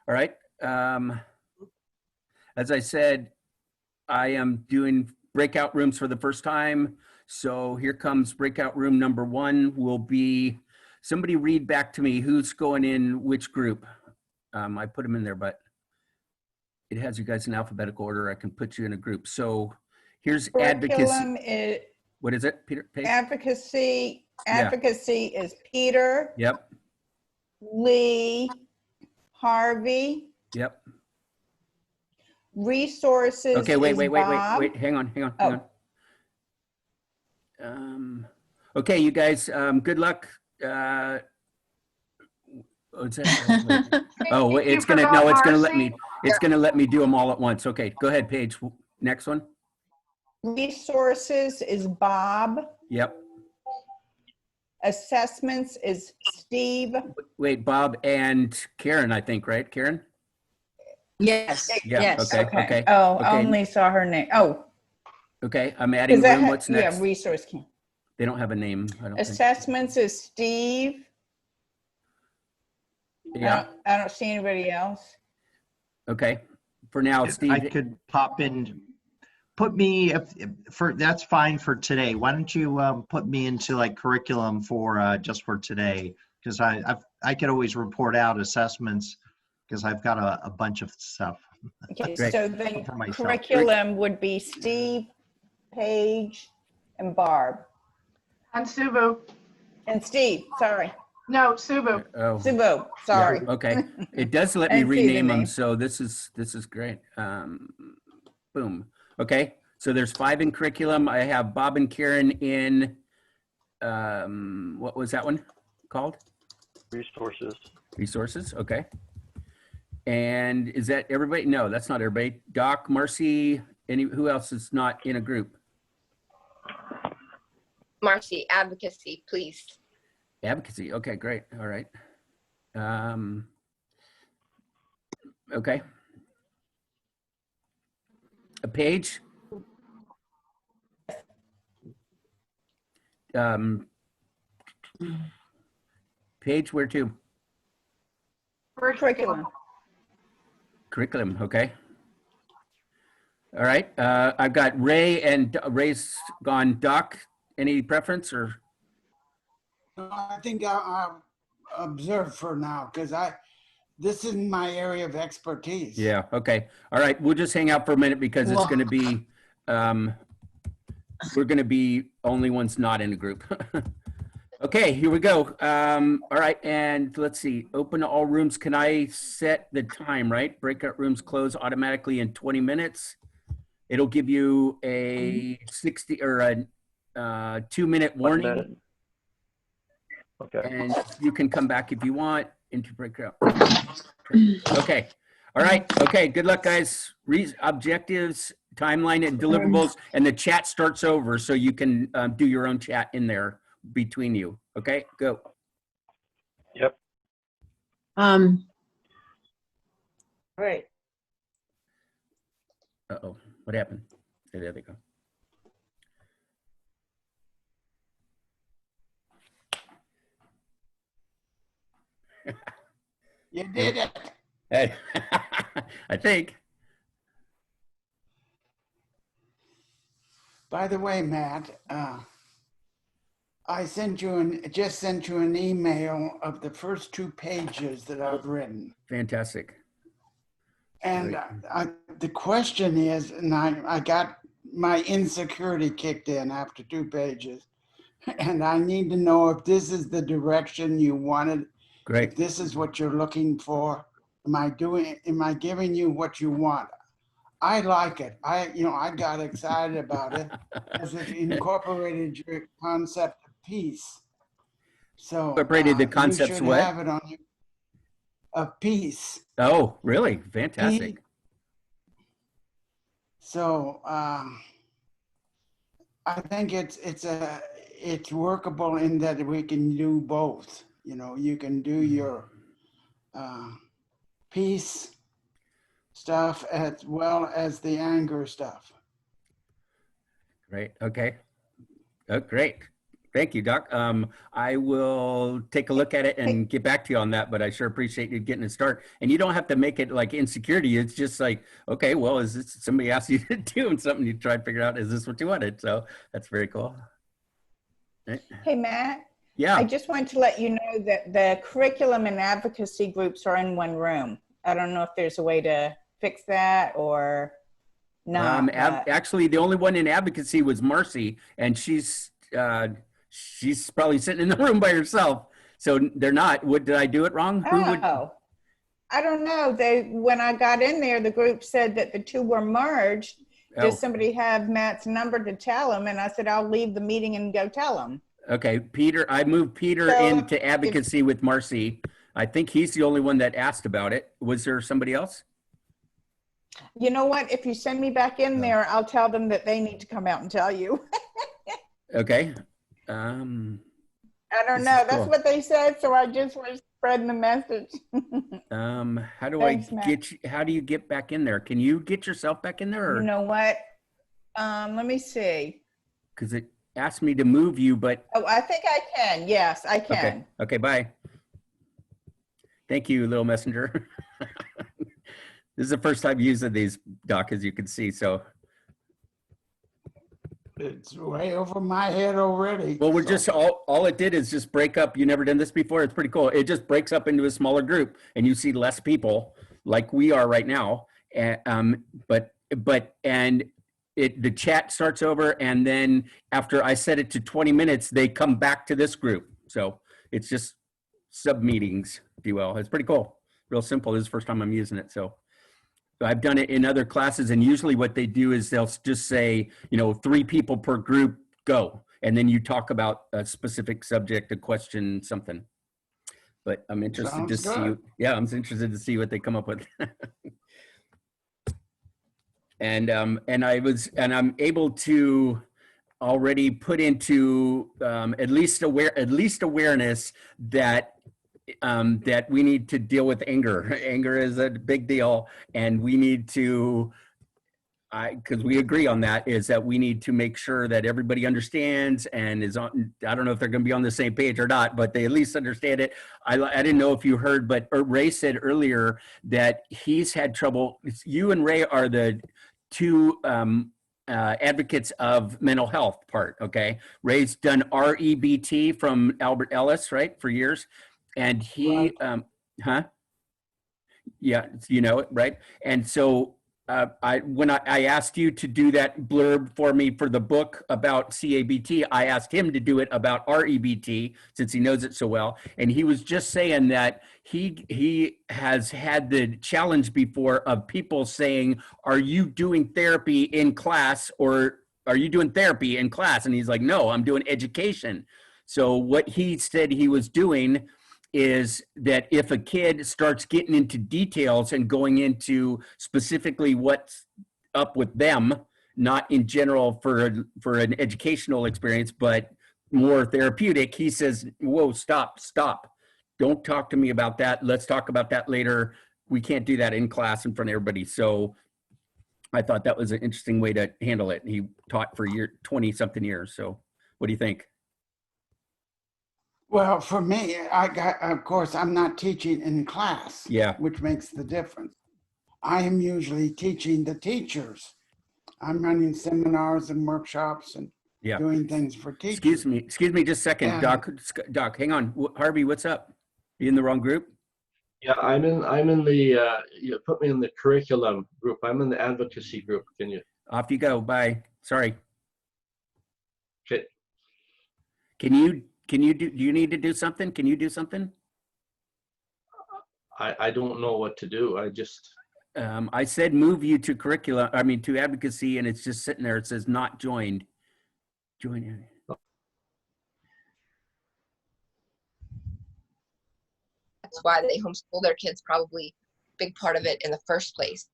All right. As I said, I am doing breakout rooms for the first time. So here comes breakout room number 1 will be, somebody read back to me who's going in which group. I put them in there, but it has you guys in alphabetical order. I can put you in a group. So here's advocacy. Curriculum What is it, Peter? Paige? Advocacy, Advocacy is Peter, Yep. Lee, Harvey. Yep. Resources Okay, wait, is wait, wait, wait, Bob. wait. Hang on, hang on, Oh. hang on. Okay, you guys, good luck. What's that? Oh, wait, You it's gonna, forgot no, it's gonna let Marcy. me, it's gonna let me do them all at once. Okay, go ahead, Paige. Next one. Resources is Bob. Yep. Assessments is Steve. Wait, Bob and Karen, I think, right? Karen? Yes, Yeah, yes. okay, okay. Oh, I Okay. only saw her name. Oh, Okay, I'm adding because room. What's next? yeah, resource can. They don't have a name, I don't think. Assessments is Steve. Yeah, I don't see anybody else. okay. For now, I Steve, could pop in, put me, for, that's fine for today. Why don't you put me into like curriculum for just for today? Because I could always report out assessments because I've got a bunch of stuff. Okay, Great. so then For myself. curriculum would be Steve, Paige, and Barb. And Subu. And Steve, sorry. No, Subu. oh. Subu, Yeah, sorry. okay. It does let I me didn't see the rename them, name. so this is great. Boom. Okay, so there's 5 in curriculum. I have Bob and Karen in, what was that one called? Resources. Resources, okay. And is that everybody? No, that's not everybody. Doc, Marcy, who else is not in a group? Marcy, advocacy, please. Advocacy, okay, great, all right. Okay. A Page? Page, where to? Curriculum. Curriculum, okay. All right, I've got Ray, and Ray's gone. Doc, any preference or? I think I'll observe for now because this is my area of expertise. Yeah, okay. All right, we'll just hang out for a minute because it's going to be, we're going to be only ones not in a group. Okay, here we go. All right, and let's see, open to all rooms. Can I set the time, right? Breakout rooms close automatically in 20 minutes. It'll give you a 60 or a 2-minute warning. Okay. And you can come back if you want into breakout. Okay. All right. Okay. Good luck, guys. Objectives, timeline, and deliverables, and the chat starts over, so you can do your own chat in there between you. Okay. Go. Yep. All right. Uh-oh. What happened? There they go. You did it. Hey, I think. By the way, Matt, I just sent you an email of the first 2 pages that I've written. Fantastic. And the question is, and I got my insecurity kicked in after 2 pages, and I need to know if this is the direction you wanted. Great. If this is what you're looking for. Am I giving you what you want? I like it. I got excited about it as it incorporated your concept of peace. So Incorporated the concepts you should what? have it on your of peace. Oh, really? Fantastic. So I think it's workable in that we can do both. You can do your peace stuff as well as the anger stuff. Great. Okay. Oh, great. Thank you, Doc. I will take a look at it and get back to you on that, but I sure appreciate you getting it started. And you don't have to make it like insecurity. It's just like, okay, well, is this somebody asked you to do something, you try to figure out, is this what you wanted? So that's very cool. Right. Hey, Matt. Yeah. I just wanted to let you know that the curriculum and advocacy groups are in one room. I don't know if there's a way to fix that or not. Actually, the only one in advocacy was Marcy, and she's She's probably sitting in the room by herself. So they're not. What, did I do it wrong? Who would? Oh, I don't know. When I got in there, the group said that the two were merged. Oh. Does somebody have Matt's number to tell him? And I said, I'll leave the meeting and go tell him. Okay, Peter, I moved Peter So into advocacy with Marcy. I think he's the only one that asked about it. Was there somebody else? You know what? If you send me back in there, I'll tell them that they need to come out and tell you. Okay. I don't This know. is That's cool. what they said. So I just was spreading the message. How do Thanks, I Matt. get you, how do you get back in there? Can you get yourself back in there? You know what? Let me see. Because it asked me to move you, but Oh, I think I can. Yes, I can. okay. Okay, bye. Thank you, little messenger. This is the first time using these, Doc, as you can see. So, It's way over my head already. well, we're so- just all it did is just break up. You never done this before. It's pretty cool. It just breaks up into a smaller group, and you see less people like we are right now. And the chat starts over, and then after I set it to 20 minutes, they come back to this group. So it's just sub meetings, if you will. It's pretty cool. Real simple. This is the first time I'm using it. So I've done it in other classes, and usually what they do is they'll just say, 3 people per group, go. And then you talk about a specific subject, a question, something. But I'm interested to Sounds see, good. yeah, I'm interested to see what they come up with. And I'm able to already put into at least awareness that that we need to deal with anger. Anger is a big deal, and we need to, because we agree on that, is that we need to make sure that everybody understands and is on. I don't know if they're going to be on the same page or not, but they at least understand it. I didn't know if you heard, but Ray said earlier that he's had trouble. You and Ray are the two advocates of mental health part. Okay, Ray's done REBT from Albert Ellis, right, for years. And he, yeah, you know it, right? And so when I asked you to do that blurb for me for the book about CABT, I asked him to do it about REBT since he knows it so well. And he was just saying that he has had the challenge before of people saying, "Are you doing therapy in class, or are you doing therapy in class?" And he's like, "No, I'm doing education." So what he said he was doing is that if a kid starts getting into details and going into specifically what's up with them, not in general for an educational experience, but more therapeutic, he says, "Whoa, stop. Don't talk to me about that. Let's talk about that later. We can't do that in class in front of everybody." So I thought that was an interesting way to handle it. He taught for 20-something years. So what do you think? Well, for me, of course, I'm not teaching in class. Yeah. Which makes the difference. I am usually teaching the teachers. I'm running seminars and workshops and doing things for teachers. Excuse me just a second, Doc, hang on. Harvey, what's up? You in the wrong group? Yeah, I'm in the, you put me in the curriculum group. I'm in the advocacy group. Can you? Off you go. Bye. Sorry. Okay. Do you need to do something? Can you do something? I don't know what to do. I just. I said move you to to advocacy, and it's just sitting there. It says not joined. Join. That's why they homeschool their kids, probably a big part of it in the first place.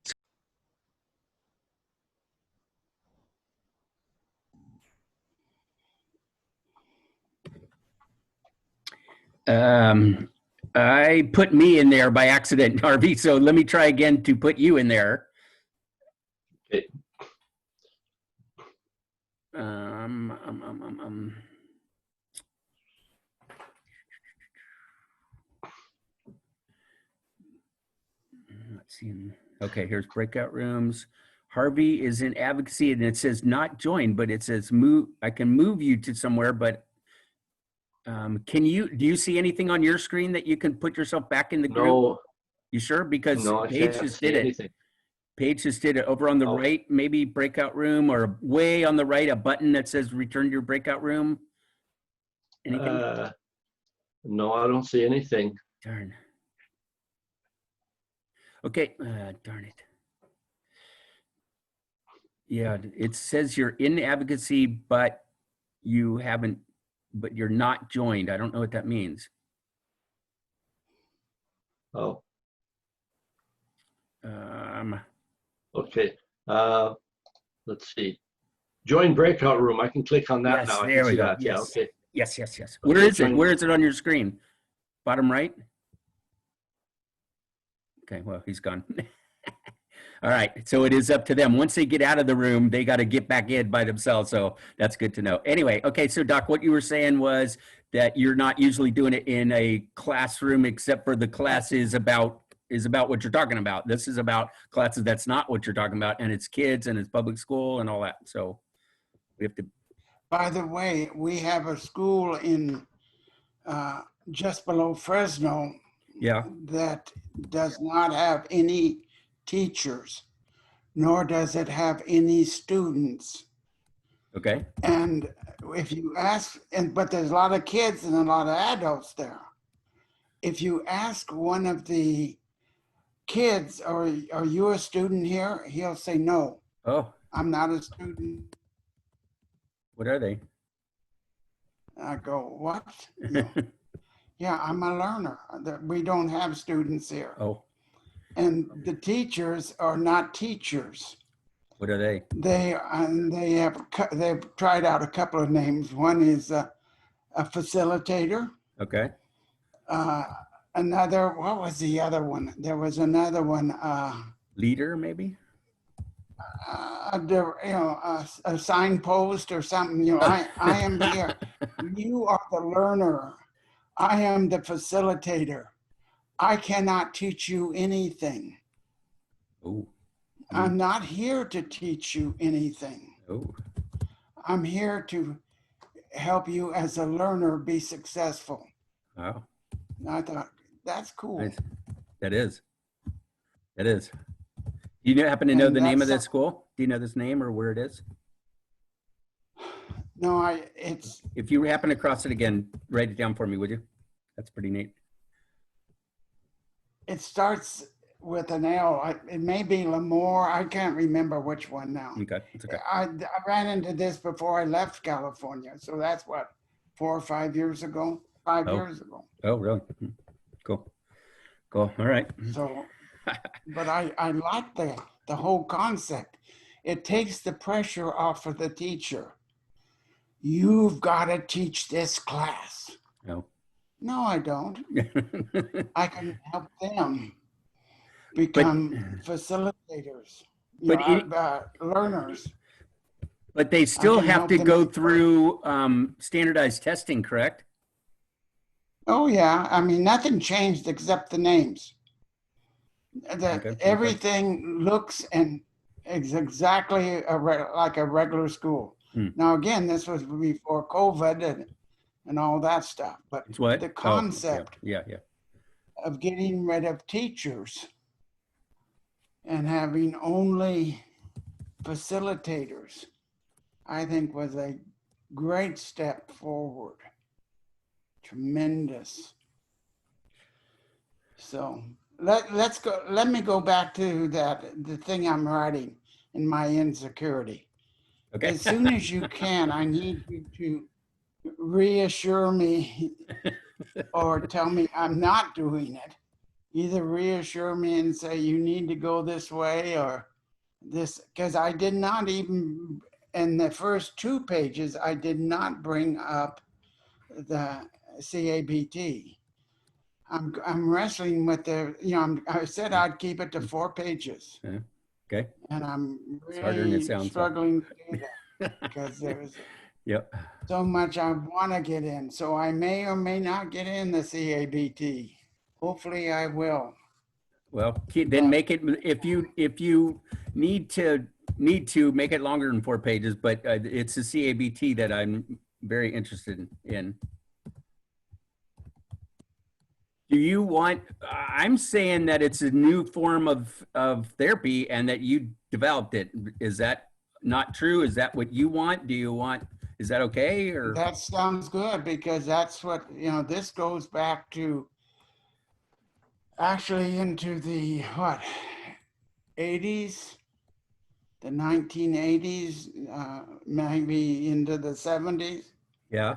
I put me in there by accident, Harvey. So let me try again to put you in there. Okay. Let's see. Okay, here's breakout rooms. Harvey is in advocacy, and it says not join, but it says move. I can move you to somewhere, but do you see anything on your screen that you can put yourself back in the group? No. You sure? Because No, Paige just did it. Anything. Paige just did it over on the right, maybe breakout room, or way on the right, a button that says return to your breakout room. Anything? No, I don't see anything. Darn. Okay, darn it. Yeah, it says you're in advocacy, but you're not joined. I don't know what that means. Oh, Um, okay. Let's see. Join breakout room. I can click on that yes, now. I there can we see go. that. Yeah, Yes. okay. Yes, yes, yes. Okay, Where is it? join- Where is it on your screen? Bottom right? Okay, well, he's gone. All right, so it is up to them. Once they get out of the room, they got to get back in by themselves. So that's good to know. Anyway, okay, so Doc, what you were saying was that you're not usually doing it in a classroom, except for the class is about what you're talking about. This is about classes that's not what you're talking about, and it's kids and it's public school and all that. So we have to. By the way, we have a school in just below Fresno Yeah. that does not have any teachers, nor does it have any students. Okay. And if you ask, but there's a lot of kids and a lot of adults there. If you ask one of the kids, are you a student here? He'll say, no, Oh, I'm not a student. what are they? I go, what? Yeah, I'm a learner. We don't have students here. Oh, And the teachers are not teachers. what are they? They've tried out a couple of names. One is a facilitator. Okay. Another, what was the other one? There was another one. Leader, maybe? A signpost or something. You know, I am here. You are the learner. I am the facilitator. I cannot teach you anything. Oh. I'm not here to teach you anything. Oh. I'm here to help you as a learner be successful. Wow. I thought, that's cool. Nice. That is. That is. Do you happen to know And the name of that's this school? Do you know this name or where it is? No, it's. If you happen to cross it again, write it down for me, would you? That's pretty neat. It starts with an L. It may be Lemoore. I can't remember which one now. Okay, it's okay. I ran into this before I left California. So that's what, 4 or 5 years ago? 5 years ago. Oh, really? Cool. Cool. All right. So, but I like the whole concept. It takes the pressure off of the teacher. You've got to teach this class. No. No, I don't. I can help them become facilitators, learners. But they still can have help to them go be- through standardized testing, correct? Oh yeah, I mean nothing changed except the names. Everything looks and is exactly like a regular school. Now again, this was before COVID and all that stuff. But It's what? the concept Yeah. of getting rid of teachers and having only facilitators, I think was a great step forward. Tremendous. So let's go. Let me go back to the thing I'm writing in my insecurity. Okay. As soon as you can, I need you to reassure me or tell me I'm not doing it. Either reassure me and say you need to go this way or this, because I did not even, in the first 2 pages, I did not bring up the CABT. I'm wrestling with I said I'd keep it to 4 pages. Yeah. Okay. And I'm It's harder than it really sounds. struggling to do that because there's Yep. so much I want to get in. So I may or may not get in the CABT. Hopefully I will. Well, then make it, if you need to make it longer than 4 pages, but it's the CABT that I'm very interested in. Do you want, I'm saying that it's a new form of therapy and that you developed it. Is that not true? Is that what you want? Do you want Is that okay? Or That sounds good because that's what, this goes back to actually into the, what, 80s, the 1980s, maybe into the 70s. yeah.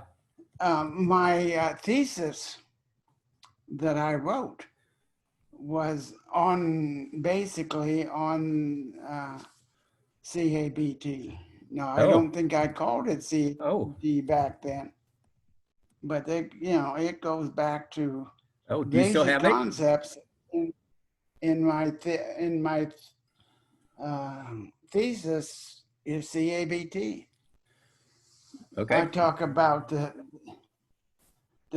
My thesis that I wrote was basically on CABT. No, I Oh. don't think I called it CABT back then, but it goes back to Oh, do you still basic have it? concepts in my thesis is CABT. Okay. I talk about the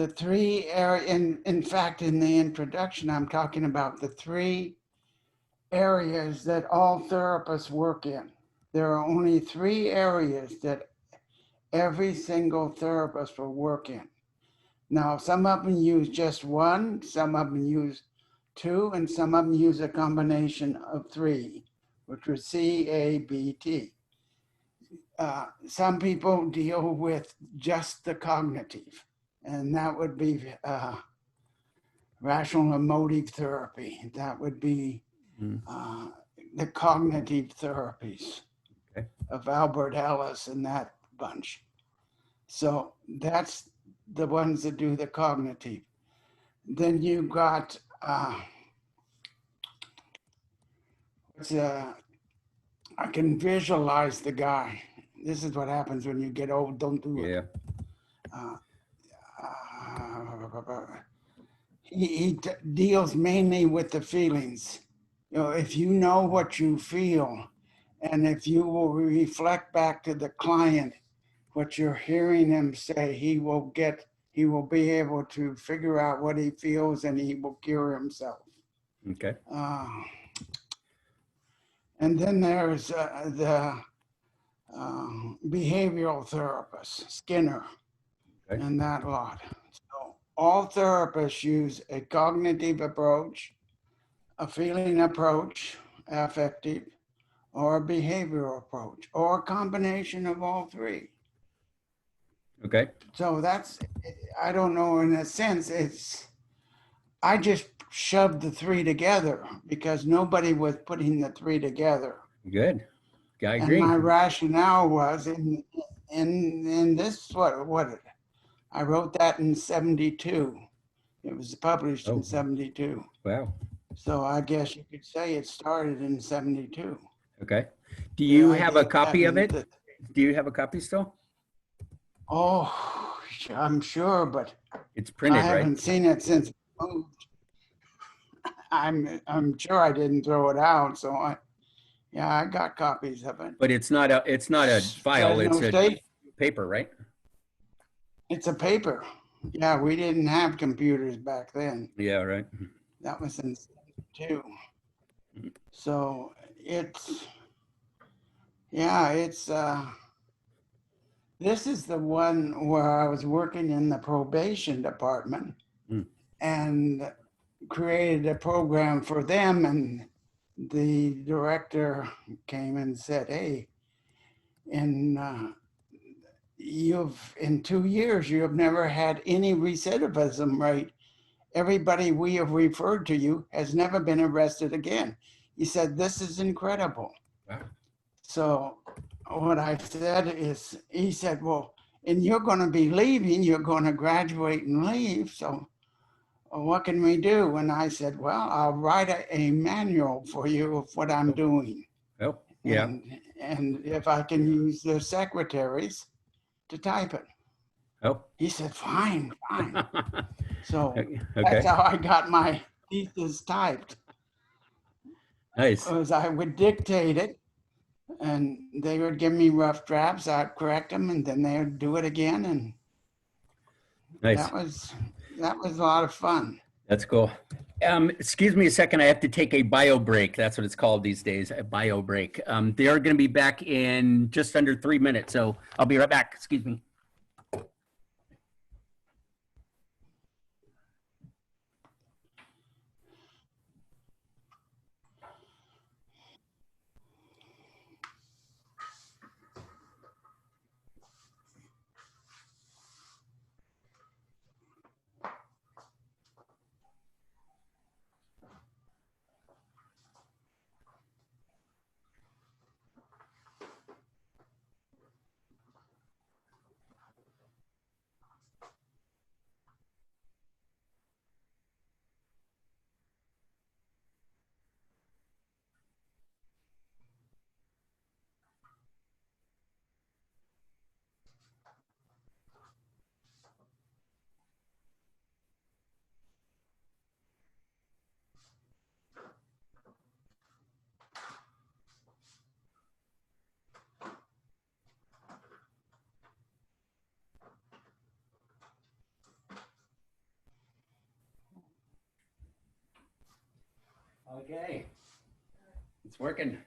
three area. In fact, in the introduction, I'm talking about the three areas that all therapists work in. There are only three areas that every single therapist will work in. Now, some of them use just one, some of them use two, and some of them use a combination of three, which was CABT. Some people deal with just the cognitive, and that would be rational emotive therapy. That would be the cognitive therapies of Albert Ellis and that bunch. So that's the ones that do the cognitive. Then you got I can visualize the guy. This is what happens when you get old. Don't do it. Yeah. He deals mainly with the feelings. If you know what you feel, and if you will reflect back to the client what you're hearing him say, he will be able to figure out what he feels, and he will cure himself. Okay. And then there's the behavioral therapist, Skinner, and that lot. So all therapists use a cognitive approach, a feeling approach, affective, or a behavioral approach, or a combination of all three. Okay. So that's, I don't know, in a sense, I just shoved the three together because nobody was putting the three together. Good. I And agree. my rationale was in this, what I wrote that in 72. It was published in 72. Wow. So I guess you could say it started in 72. Okay. Do you have a idea copy of that- it? Do you have a copy still? Oh, I'm sure, but It's I printed, haven't right? seen it since it moved. I'm sure I didn't throw it out, so I got copies of it. But it's not a file. Fresno It's a State. paper, right? It's a paper. Yeah, we didn't have computers back then. Yeah, right. That was in 72. So it's this is the one where I was working in the probation department and created a program for them, and the director came and said, hey, in 2 years you have never had any recidivism rate. Everybody we have referred to you has never been arrested again. He said, this is incredible. Wow. So what I said is, he said, well, and you're going to be leaving, you're going to graduate and leave. So what can we do? And I said, well, I'll write a manual for you of what I'm doing. Oh, yeah. And if I can use the secretaries to type it. Oh. He said, fine. So Okay. that's how I got my thesis typed. Nice. Was I would dictate it, and they would give me rough drafts. I'd correct them, and then they would do it again, and Nice. that was a lot of fun. That's cool. Excuse me a second. I have to take a bio break. That's what it's called these days, a bio break. They are going to be back in just under 3 minutes, so I'll be right back. Excuse me. Okay. It's working.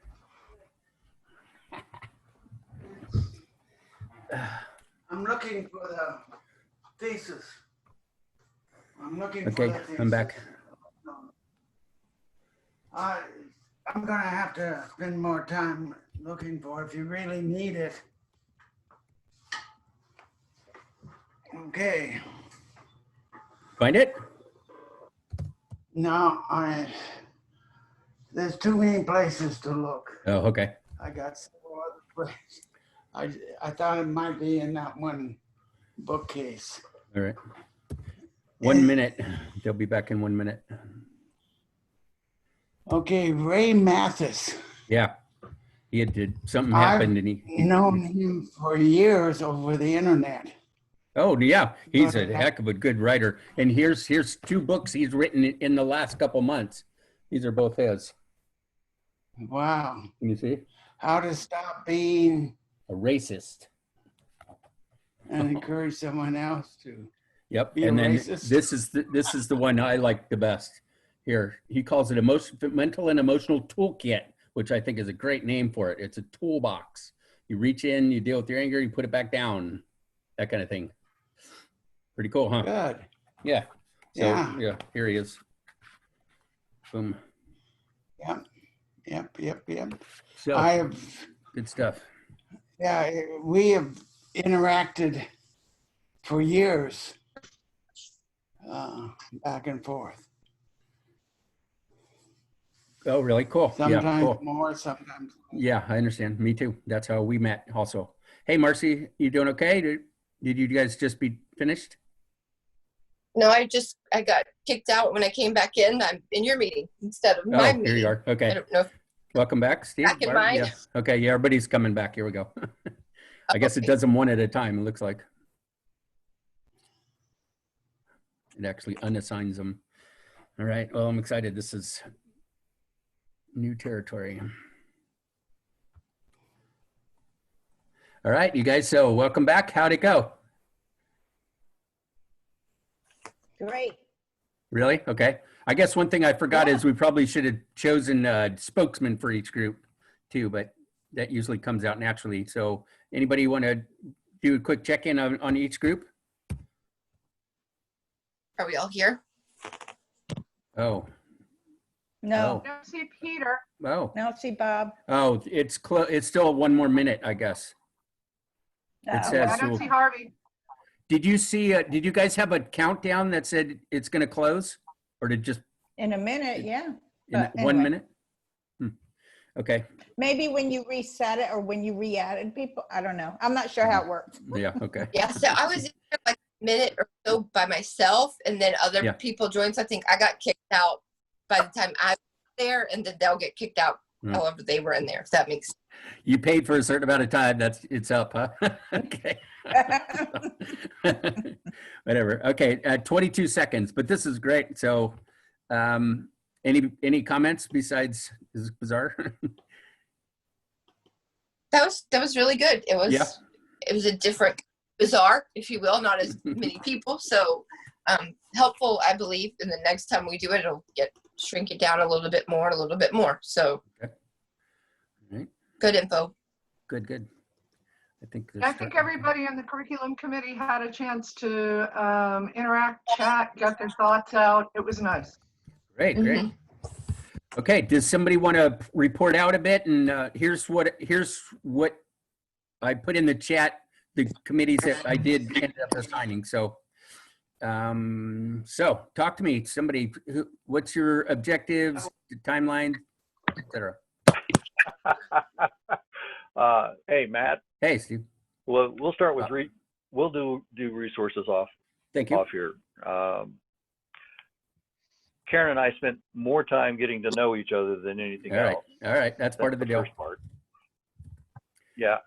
I'm looking for the thesis. I'm looking for Okay, the thesis. I'm back. I'm gonna have to spend more time looking for it if you really need it. Okay. Find it? No, there's too many places to look. Oh, okay. I got several other places. I thought it might be in that one bookcase. All right. 1 minute. They'll be back in 1 minute. Okay, Ray Mathis. Yeah. He did something happened and he known him for years over the internet. Oh yeah, he's a heck of a good writer. And here's 2 books he's written in the last couple months. These are both his. Wow. Can you see? How to Stop Being a Racist and Encourage Someone Else to Yep. be And a then racist. this is the one I like the best. Here, he calls it mental and emotional toolkit, which I think is a great name for it. It's a toolbox. You reach in, you deal with your anger, you put it back down, that kind of thing. Pretty cool, huh? Good. Yeah. So Yeah. Here he is. Boom. Yep. So I have, good stuff. yeah, we have interacted for years, back and forth. Oh, really? Cool. Sometimes yeah, cool. more, sometimes. Yeah, I understand. Me too. That's how we met also. Hey, Marcy, you doing okay? Did you guys just be finished? No, I got kicked out when I came back in. I'm in your meeting instead of my meeting. Here you are. Okay. I don't know. Welcome back, Steve. Back in mine? Yeah. Okay, yeah, everybody's coming back. Here we go. I guess it does them one at a time, it looks like. It actually unassigns them. All right, well, I'm excited. This is new territory. All right, you guys, so welcome back. How'd it go? Great. Really? Okay. I guess one thing I forgot is we probably should have chosen a spokesman for each group too, but that usually comes out naturally. So anybody want to do a quick check-in on each group? Are we all here? Oh. No. I don't see Peter. Oh. I don't see Bob. Oh, it's still 1 more minute, I guess. It says. I don't see Harvey. Did you see? Did you guys have a countdown that said it's going to close, or did just In a minute, yeah. in But 1 anyway. minute? Okay. Maybe when you reset it or when you re-added people, I don't know. I'm not sure how it works. Yeah. Okay. Yeah, so I was in there like a minute or so by myself, and then other Yeah. people joined. So I think I got kicked out by the time I was there, and then they'll get kicked out however they were in there, if that makes sense. You paid for a certain amount of time. It's up, huh? Okay. Whatever. Okay. 22 seconds, but this is great. So, any comments besides this is bizarre? That was really good. It was a different bizarre, if you will, not as many people. So helpful, I believe. And the next time we do it, it'll shrink it down a little bit more. So okay. Right. Good info. Good. I think everybody in the curriculum committee had a chance to interact, chat, get their thoughts out. It was nice. Great. Okay, does somebody want to report out a bit? And here's what I put in the chat, the committees that I did end up assigning. So talk to me, somebody. What's your objectives, timeline, etc.? Hey, Matt. Hey, Steve. Well, we'll start with we'll do resources off. Thank you. Off here. Karen and I spent more time getting to know each other than anything else. All right. That's part of the deal. First part. Yeah.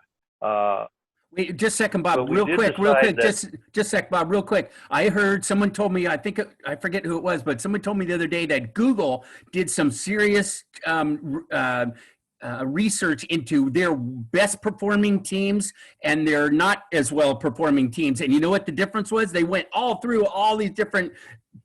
Wait, just a second, Bob. But we Real did quick. decide that- Just a sec, Bob. Real quick. I heard someone told me. I forget who it was, but someone told me the other day that Google did some serious research into their best performing teams and their not as well performing teams. And you know what the difference was? They went all through all these different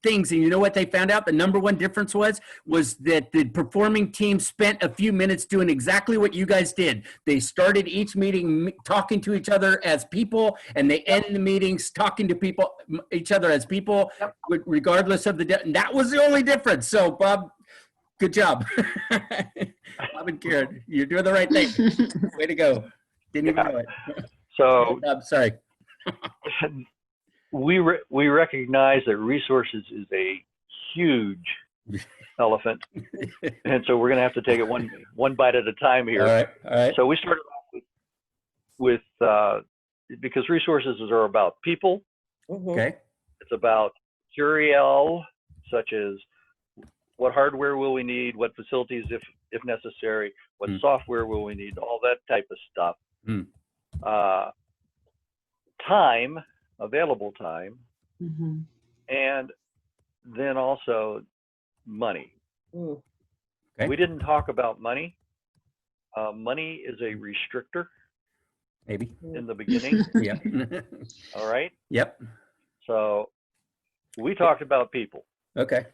things, and you know what they found out? The number one difference was that the performing team spent a few minutes doing exactly what you guys did. They started each meeting talking to each other as people, and they end the meetings talking to each other as people, regardless of and that was the only difference. So Bob, good job. Bob and Karen, you're doing the right thing. Way to go. Didn't even know it. So I'm sorry. we recognize that resources is a huge elephant, and so we're going to have to take it one bite at a time here. All right. So we started off with because resources are about people. Okay. It's about material, such as what hardware will we need, what facilities if necessary, what software will we need, all that type of stuff. Time, available time, and then also money. Okay. We didn't talk about money. Money is a restrictor. Maybe. In the beginning. Yep. All right. Yep. So we talked about people. Okay.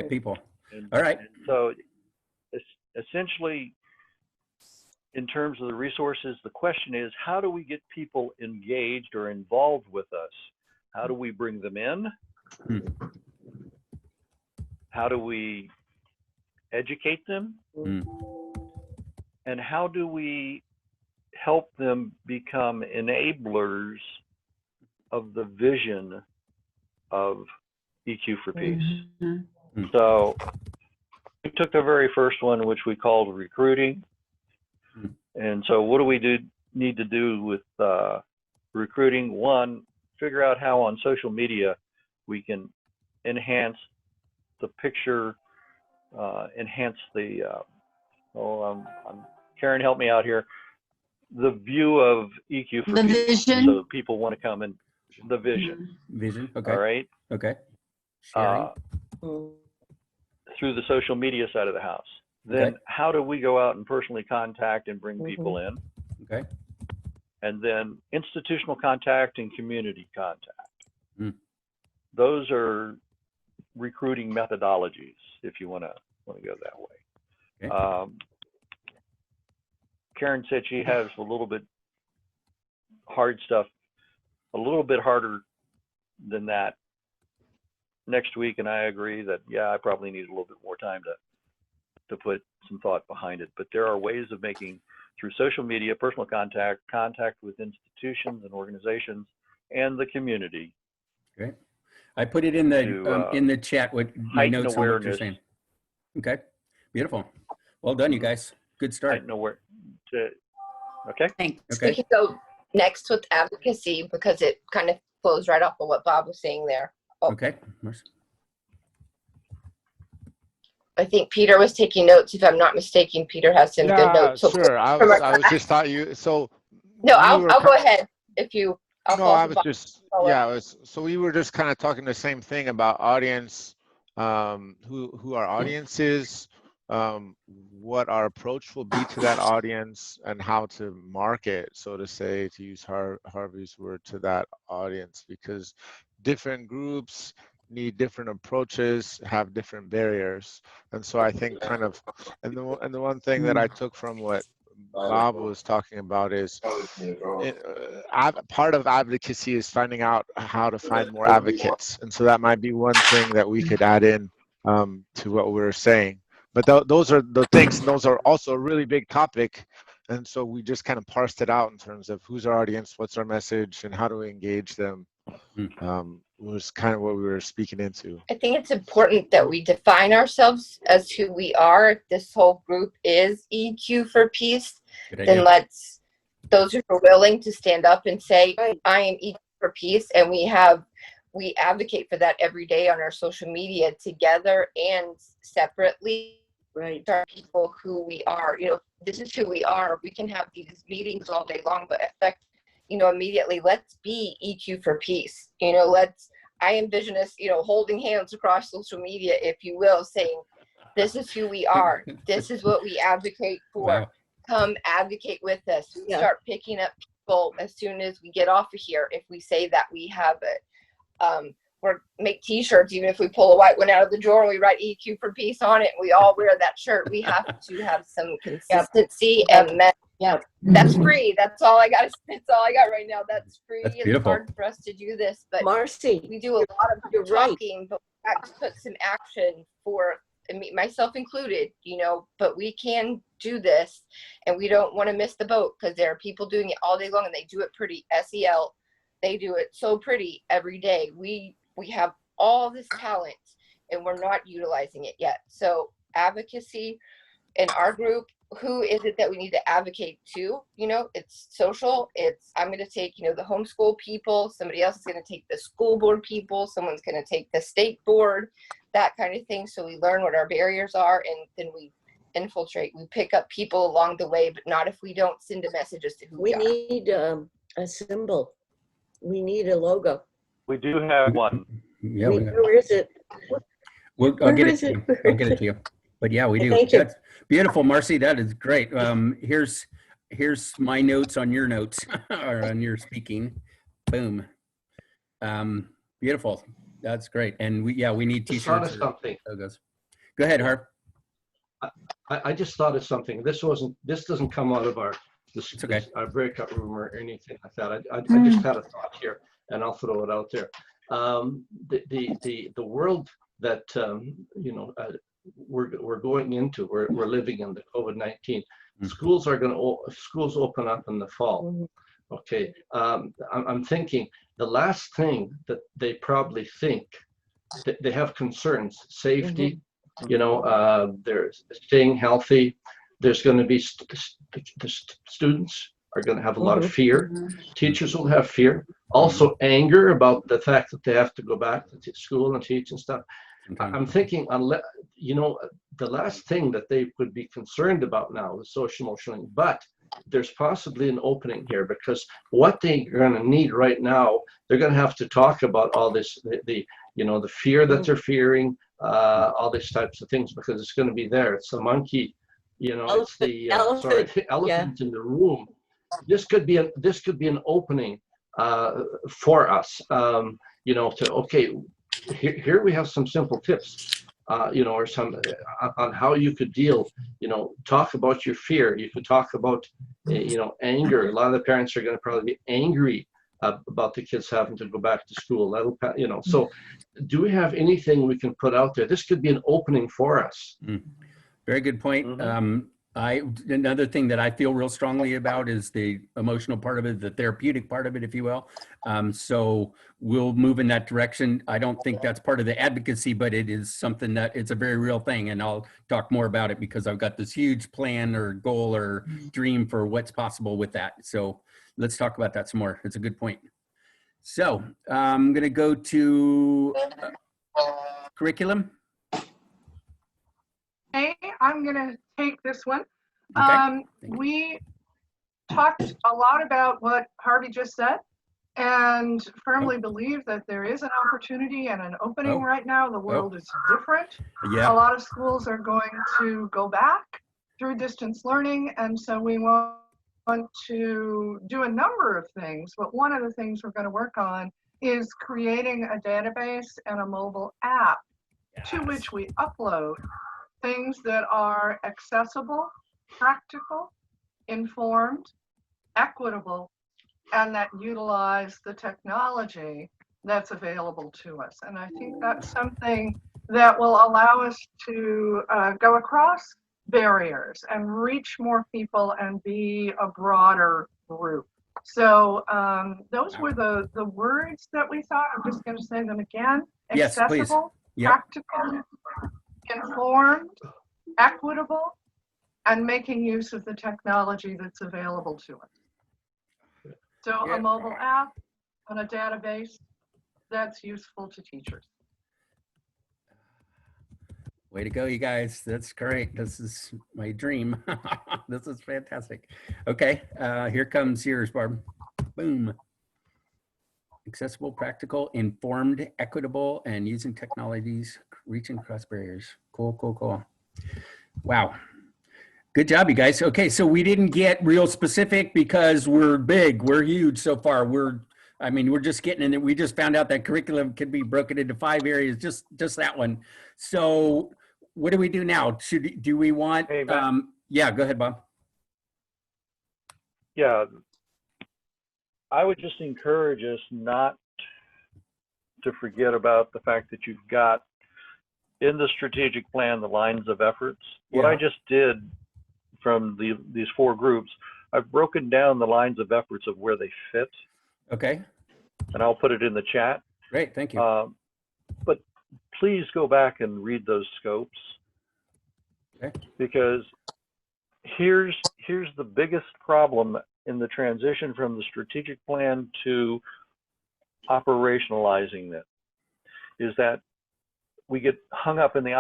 People. All right. And so essentially, in terms of the resources, the question is, how do we get people engaged or involved with us? How do we bring them in? How do we educate them? And how do we help them become enablers of the vision of EQ4Peace? So we took the very first one, which we called recruiting. And so what do we need to do with recruiting? One, figure out how on social media we can enhance the picture, enhance the, Karen, help me out here. The view of EQ4Peace. The vision. So people want to come and the vision. Vision. Okay. All right. Okay. Sharing. Through the social media side of the house. Then how do we go out and personally contact and bring people in? Okay. And then institutional contact and community contact. Those are recruiting methodologies, if you want to go that way. Okay. Karen said she has a little bit hard stuff, a little bit harder than that next week, and I agree that, yeah, I probably need a little bit more time to put some thought behind it. But there are ways of making, through social media, personal contact with institutions and organizations and the community. Okay. I put it in the chat with my notes on what you're saying. Okay. Beautiful. Well done, you guys. Good start. Okay. Thanks. Okay. We can go next with advocacy because it kind of flows right off of what Bob was saying there. Okay. I think Peter was taking notes. If I'm not mistaken, Peter has some good notes. So sure. I was just thought you. So no, I'll go ahead if you. So we were just kind of talking the same thing about audience, who our audience is, what our approach will be to that audience, and how to market, so to say, to use Harvey's word, to that audience, because different groups need different approaches, have different barriers. And so I think kind of, and the one thing that I took from what Bob was talking about is part of advocacy is finding out how to find more advocates. And so that might be one thing that we could add in to what we were saying. But those are the things, and those are also a really big topic. And so we just kind of parsed it out in terms of who's our audience, what's our message, and how do we engage them. Was kind of what we were speaking into. I think it's important that we define ourselves as who we are. If this whole group is EQ4Peace, then let's, those who are willing to stand up and say, I am EQ4Peace, and we advocate for that every day on our social media together and separately. Right. Our people who we are, this is who we are. We can have these meetings all day long, but affect, immediately, let's be EQ4Peace. I envision us, holding hands across social media, if you will, saying, this is who we are. This is what we advocate for. Wow. Come advocate with us. Start picking up people as soon as we get off of here. If we say that we have it, or make t-shirts, even if we pull a white one out of the drawer and we write EQ4Peace on it and we all wear that shirt. We have to have some consistency and that's free. That's all I got. That's all I got right now. That's free. That's It's beautiful. hard for us to do this, but Marcy, we do a lot of you're right. talking, but we have to put some action for myself included, you know, but we can do this and we don't want to miss the boat because there are people doing it all day long and they do it pretty. SEL, they do it so pretty every day. We have all this talent and we're not utilizing it yet. So advocacy in our group, who is it that we need to advocate to? You know, it's social. I'm going to take, you know, the homeschool people. Somebody else is going to take the school board people. Someone's going to take the state board, that kind of thing. So we learn what our barriers are and then we infiltrate. We pick up people along the way, but not if we don't send a message as to who we are. We need a symbol. We need a logo. We do have one. Yeah, Where is it? I'll get it to you. I'll get it to you. But yeah, we do. Thank you. That's beautiful, Marcy. That is great. Here's my notes on your notes or on your speaking. Boom. Beautiful. That's great. And we need Just thought t-shirts. of something. Logos. Go ahead, Harp. I just thought of something. This doesn't come out of our our breakout room or anything like that. I just had a thought here, and I'll throw it out there. The world that we're going into, we're living in the COVID-19. Schools open up in the fall. Okay, I'm thinking the last thing that they probably think that they have concerns, safety. You know, they're staying healthy. There's going to be the students are going to have a lot of fear. Teachers will have fear. Also anger about the fact that they have to go back to school and teach and stuff. I'm thinking, unless, you know, the last thing that they could be concerned about now is social emotional, but there's possibly an opening here because what they're going to need right now, they're going to have to talk about all this, the fear that they're fearing, all these types of things, because it's going to be there. It's the monkey, you know, it's the elephant in the room. This could be an opening for us, you know, to, okay, here we have some simple tips, you know, or some on how you could deal, you know, talk about your fear. You could talk about, you know, anger. A lot of the parents are going to probably be angry about the kids having to go back to school. That'll, you know, so do we have anything we can put out there? This could be an opening for us. Very good point. Another thing that I feel real strongly about is the emotional part of it, the therapeutic part of it, if you will. So we'll move in that direction. I don't think that's part of the advocacy, but it is something that it's a very real thing. And I'll talk more about it because I've got this huge plan or goal or dream for what's possible with that. So let's talk about that some more. It's a good point. So I'm going to go to curriculum. Hey, I'm going to take this one. Okay. We talked a lot about what Harvey just said and firmly believe that there is an opportunity and an opening right now. The world is different. Yeah. A lot of schools are going to go back through distance learning, and so we want to do a number of things, but one of the things we're going to work on is creating a database and a mobile app to which we upload things that are accessible, practical, informed, equitable, and that utilize the technology that's available to us. And I think that's something that will allow us to go across barriers and reach more people and be a broader group. So those were the words that we thought. I'm just going to say them again. Yes, please. Accessible, Yep. practical, informed, equitable, and making use of the technology that's available to us. So a mobile app and a database, that's useful to teachers. Way to go, you guys. That's great. This is my dream. This is fantastic. Okay, here comes yours, Barb. Boom. Accessible, practical, informed, equitable, and using technologies, reaching across barriers. Cool, cool, cool. Wow. Good job, you guys. Okay, so we didn't get real specific because we're big. We're huge so far. We're I mean, we're just getting in it. We just found out that curriculum could be broken into 5 areas, just that one. So what do we do now? Do we want, Hey, Matt. yeah, go ahead, Bob. Yeah, I would just encourage us not to forget about the fact that you've got in the strategic plan the lines of efforts. What I just did from these 4 groups, I've broken down the lines of efforts of where they fit. Okay. And I'll put it in the chat. Great, thank you. But please go back and read those scopes. Okay. Because here's the biggest problem in the transition from the strategic plan to operationalizing it, is that we get hung up in the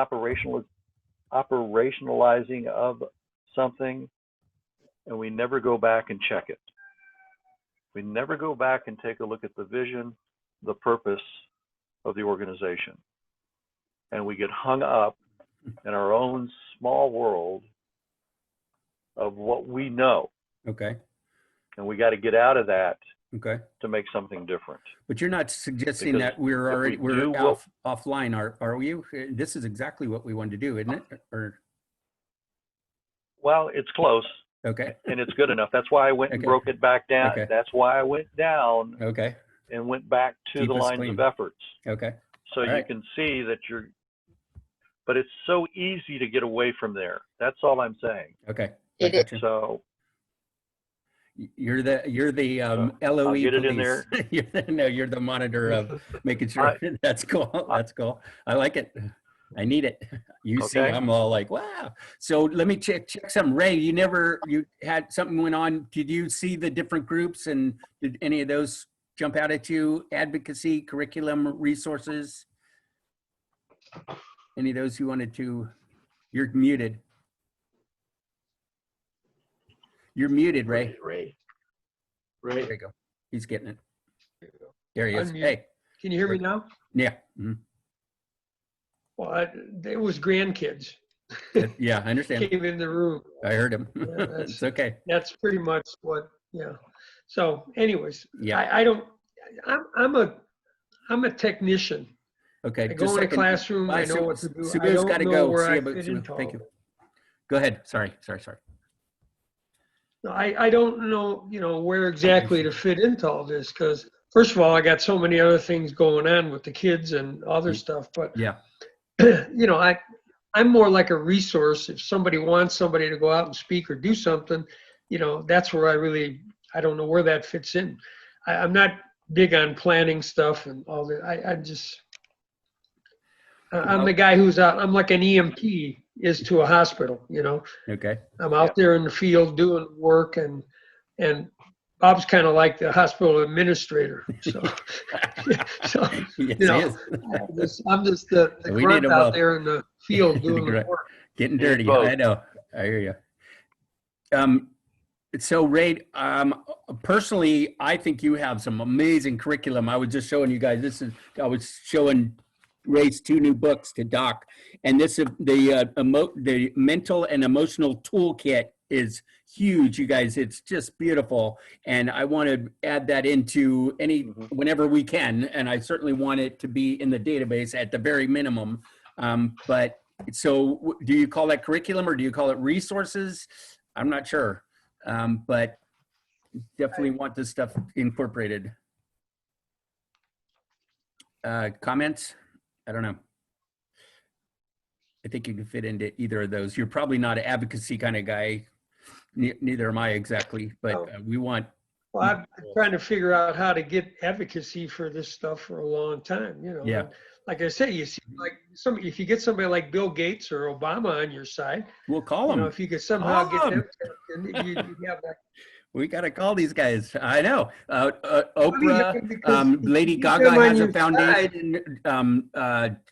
operationalizing of something, and we never go back and check it. We never go back and take a look at the vision, the purpose of the organization. And we get hung up in our own small world of what we know. Okay. And we got to get out of that. Okay. To make something different. But you're not suggesting Because that we're already we're offline, are you? This is exactly what we want to do, isn't it? Or well, it's close. Okay. And it's good enough. That's why I went and broke it back down. Okay. That's why I went down. Okay. And went back to Keep the us lines clean. of efforts. Okay. So All you right. can see that but it's so easy to get away from there. That's all I'm saying. Okay. It is. So you're the LOE I'll get it police. in there. you're the monitor of making sure. That's cool. That's cool. I like it. I need it. You see, Okay. I'm all like, wow. So let me check some. Ray, you had something went on. Did you see the different groups, and did any of those jump out at you? Advocacy, curriculum, resources. Any of those you wanted to? You're muted. You're muted, Ray. Ray. There you go. He's getting it. There he is. Unmute. Hey. Can you hear me now? Yeah. Mhm. Well, it was grandkids. Yeah, I understand. Came in the room. I heard him. Yeah, It's okay. That's pretty much what, yeah. So anyways, Yeah. I'm a technician. Okay. I go in a classroom, I know what to do. I Subu's got to don't know go. where I Subu, fit into all thank you. of it. Go ahead. Sorry. No, I don't know, where exactly to fit into all this, because first of all, I got so many other things going on with the kids and other stuff. But yeah, I'm more like a resource. If somebody wants somebody to go out and speak or do something, that's where I don't know where that fits in. I'm not big on planning stuff and all that. I'm the guy who's out. I'm like an EMT is to a hospital, Okay. I'm out there in the field doing work, and Bob's kind of like the hospital administrator. So, Yes, I'm just the grunt out there in the field doing the work. Getting dirty. I know. I hear you. So Ray, personally, I think you have some amazing curriculum. I was just showing you guys, I was showing Ray's 2 new books to Doc, and this the mental and emotional toolkit is huge, you guys. It's just beautiful, and I want to add that into whenever we can, and I certainly want it to be in the database at the very minimum. But so, do you call that curriculum or do you call it resources? I'm not sure, but definitely want this stuff incorporated. Comments? I don't know. I think you can fit into either of those. You're probably not an advocacy kind of guy. Neither am I exactly, but we want. Well, I've been trying to figure out how to get advocacy for this stuff for a long time, Yeah. And like I say, you see, like if you get somebody like Bill Gates or Obama on your side, we'll call them. If you could somehow get them, you have that. We got to call these guys. I know. Oprah, Lady Gaga has a foundation.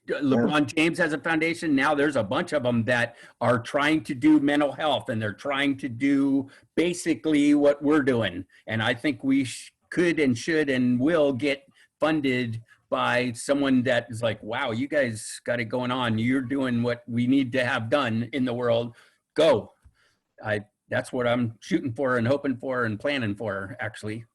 LeBron James has a foundation. Now there's a bunch of them that are trying to do mental health, and they're trying to do basically what we're doing. And I think we could and should and will get funded by someone that is like, wow, you guys got it going on. You're doing what we need to have done in the world. Go. That's what I'm shooting for and hoping for and planning for, actually.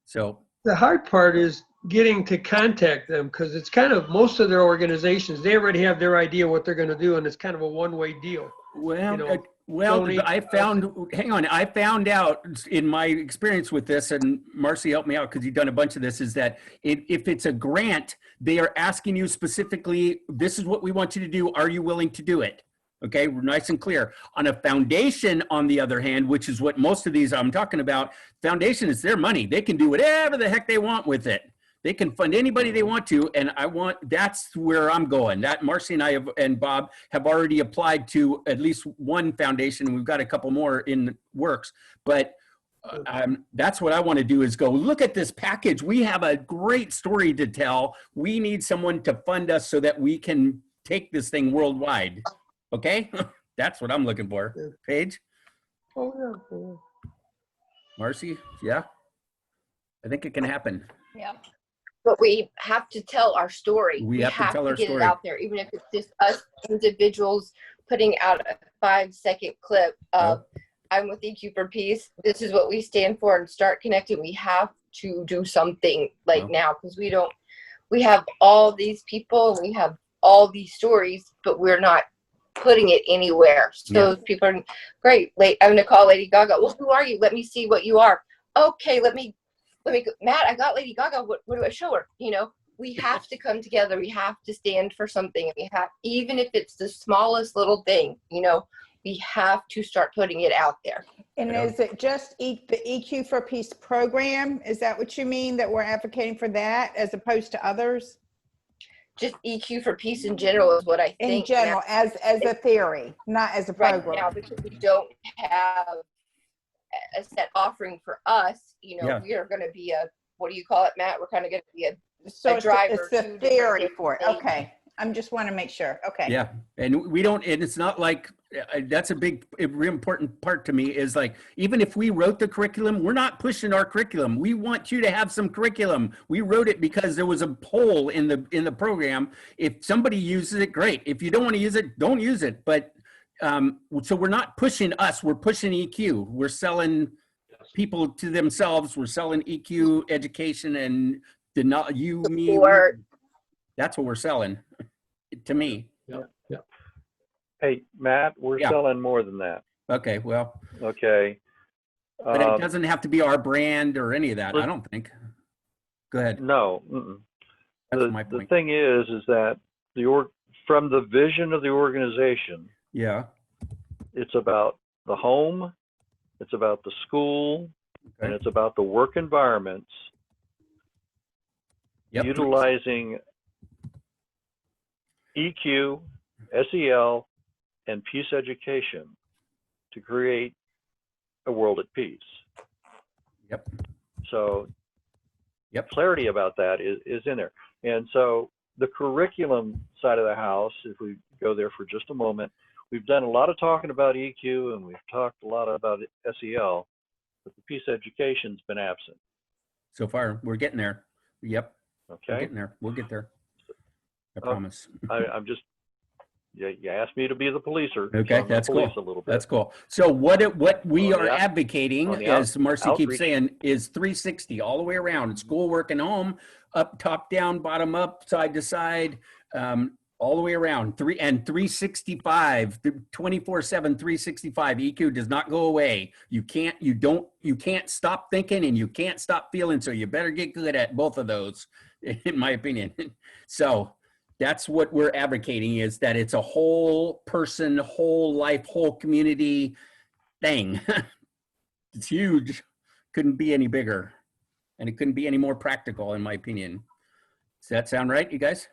So The hard part is getting to contact them because it's kind of most of their organizations, they already have their idea what they're going to do, and it's kind of a one-way deal. Well, You know, well, donate I to us. found, hang on, I found out in my experience with this, and Marcy helped me out because you've done a bunch of this, is that if it's a grant, they are asking you specifically, this is what we want you to do. Are you willing to do it? Okay, nice and clear. On a foundation, on the other hand, which is what most of these I'm talking about, foundation is their money. They can do whatever the heck they want with it. They can fund anybody they want to, and that's where I'm going. That Marcy and I and Bob have already applied to at least one foundation, and we've got a couple more in the works. But that's what I want to do, is go look at this package. We have a great story to tell. We need someone to fund us so that we can take this thing worldwide. Okay, that's what I'm looking for. Paige, Oh, yeah, yeah. Marcy, yeah, I think it can happen. Yeah. But we have to tell our story. We have to tell our get story. it out there, even if it's just us individuals putting out a 5-second clip of I'm with EQ4Peace. This is what we stand for, and start connecting. We have to do something now, because we have all these people, we have all these stories, but we're not putting it anywhere. So people are great. I'm gonna call Lady Gaga. Well, who are you? Let me see what you are. Okay, let me Matt, I got Lady Gaga. What do I show her? You know, we have to come together. We have to stand for something. We have, even if it's the smallest little thing, you know, we have to start putting it out there. And is it just the EQ4Peace program? Is that what you mean, that we're advocating for that as opposed to others? Just EQ4Peace in general is what I think. In general, as a theory, not as a program. Right now, because we don't have a set offering for us, you know, we are going to be what do you call it, Matt? We're kind of going to be a driver. It's the theory for it. Okay. I'm just want to make sure. Okay. Yeah. And we don't, and it's not like, that's a big, really important part to me, is like, even if we wrote the curriculum, we're not pushing our curriculum. We want you to have some curriculum. We wrote it because there was a hole in the program. If somebody uses it, great. If you don't want to use it, don't use it. But so we're not pushing us, we're pushing EQ. We're selling people to themselves. We're selling EQ education and me. That's what we're selling, to me. Yeah. Hey, Matt, we're selling more than that. Okay, well. Okay. But it doesn't have to be our brand or any of that, I don't think. Go ahead. No. That's my point. The thing is that from the vision of the organization, it's about the home, it's about the school, and it's about the work environments, utilizing EQ, SEL, and peace education to create a world at peace. So clarity about that is in there. And so the curriculum side of the house, if we go there for just a moment, we've done a lot of talking about EQ and we've talked a lot about SEL, but the peace education's been absent. So far, we're getting there. Yep. Okay. We're getting there. We'll get there. I promise. I'm just, you asked me to be the policer. Okay, so that's cool. A little bit. That's cool. So what we are advocating, as Marcy keeps saying, is 360 all the way around. It's school, work, and home, up, top, down, bottom up, side to side, all the way around. 365, 24/7, 365. EQ does not go away. You can't stop thinking and you can't stop feeling. So you better get good at both of those, in my opinion. So that's what we're advocating, is that it's a whole person, whole life, whole community thing. It's huge. Couldn't be any bigger. And it couldn't be any more practical, in my opinion. Does that sound right, you guys?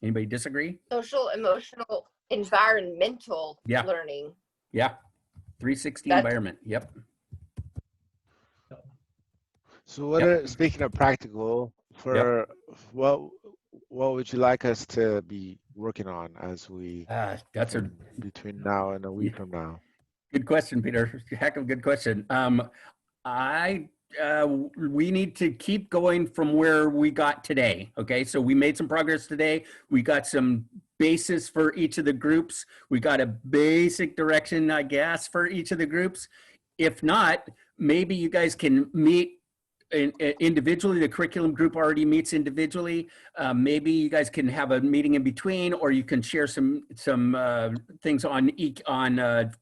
Anybody disagree? Social, emotional, environmental learning. Yeah. 360 environment. Yep. So speaking of practical, what would you like us to be working on as we between now and a week from now? Good question, Peter. Heck of a good question. We need to keep going from where we got today. Okay, so we made some progress today. We got some basis for each of the groups. We got a basic direction, I guess, for each of the groups. If not, maybe you guys can meet individually. The curriculum group already meets individually. Maybe you guys can have a meeting in between, or you can share some things on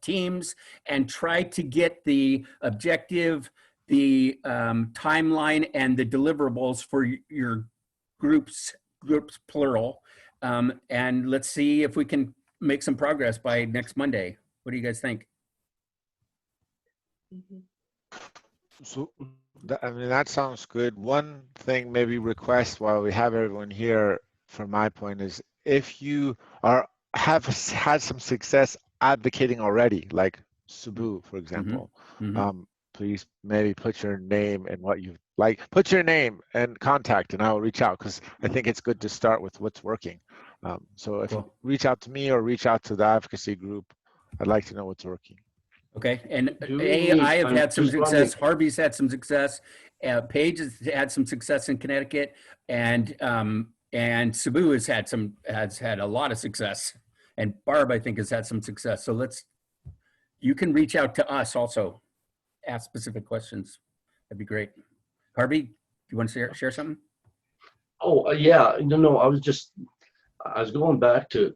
Teams and try to get the objective, the timeline, and the deliverables for your groups plural. And let's see if we can make some progress by next Monday. What do you guys think? So, I mean, that sounds good. One thing maybe request while we have everyone here from my point is if you have had some success advocating already, like Subu, for example, please maybe put your name and what you like, put your name and contact and I will reach out because I think it's good to start with what's working. So if you reach out to me or reach out to the advocacy group, I'd like to know what's working. Okay, and I have had some success. Harvey's had some success. Paige has had some success in Connecticut, and Cebu has had a lot of success, and Barb I think has had some success. So you can reach out to us also, ask specific questions. That'd be great. Harvey, do you want to share something? Oh yeah, no, I was going back to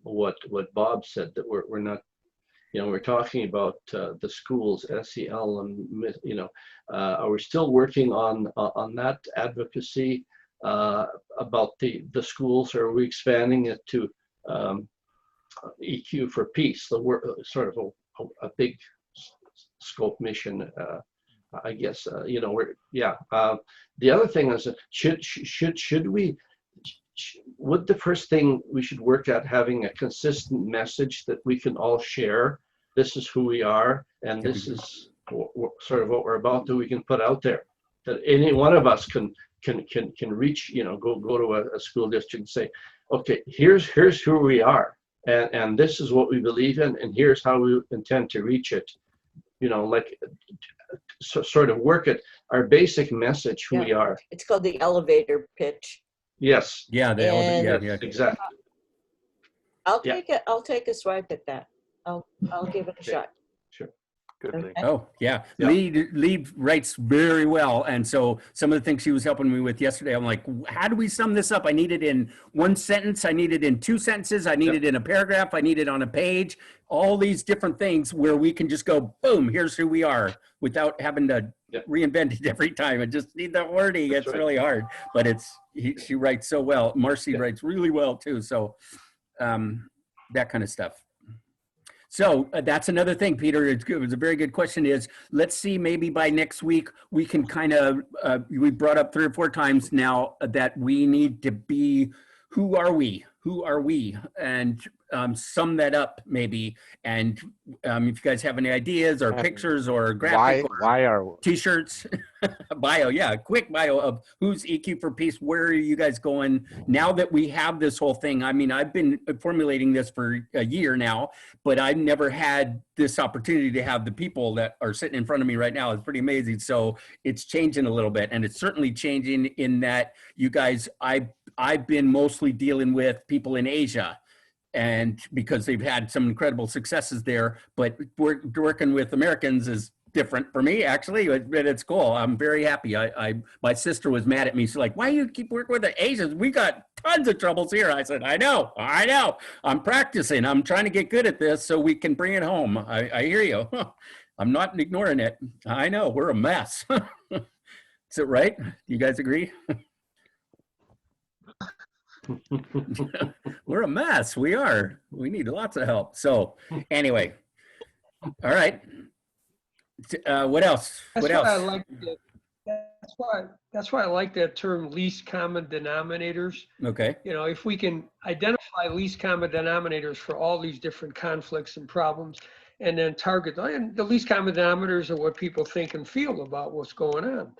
what Bob said, that we're not. We're talking about the schools, SEL, and are we still working on that advocacy about the schools? Or are we expanding it to EQ4Peace, sort of a big scope mission? I guess the other thing is, should we? Would the first thing we should work at having a consistent message that we can all share? This is who we are, and this is sort of what we're about, that we can put out there, that any one of us can reach. Go to a school district and say, okay, here's who we are, and this is what we believe in, and here's how we intend to reach it. Sort of work at our basic message, who we are. It's called the elevator pitch. Yes. Yeah, yeah, exactly. I'll take a swipe at that. I'll give it a shot. Sure. Good. Okay. Oh yeah, Lee writes very well, and so some of the things she was helping me with yesterday, I'm like, how do we sum this up? I need it in one sentence, I need it in 2 sentences, I need it in a paragraph, I need it on a page, all these different things where we can just go, boom, here's who we are, without having to reinvent it every time. I just need that wording. It's really hard, but she writes so well. Marcy writes really well too, so that kind of stuff. So that's another thing, Peter. It was a very good question. Is let's see, maybe by next week we can kind of, we brought up 3 or 4 times now that we need to be, who are we? Who are we? And sum that up maybe. And if you guys have any ideas or pictures or graphic or T-shirts, bio, quick bio of who's EQ4Peace, where are you guys going now that we have this whole thing? I mean, I've been formulating this for a year now, but I've never had this opportunity to have the people that are sitting in front of me right now. It's pretty amazing. So it's changing a little bit, and it's certainly changing in that you guys, I've been mostly dealing with people in Asia, and because they've had some incredible successes there, but working with Americans is different for me, actually, but it's cool. I'm very happy. My sister was mad at me. She's like, why do you keep working with the Asians? We got tons of troubles here. I said, I know. I'm practicing. I'm trying to get good at this so we can bring it home. I hear you. I'm not ignoring it. I know, we're a mess. Is it right? You guys agree? We're a mess. We are. We need lots of help. So anyway, all right. What else? That's why I like that term, least common denominators. Okay. If we can identify least common denominators for all these different conflicts and problems, and then target and the least common denominators are what people think and feel about what's going on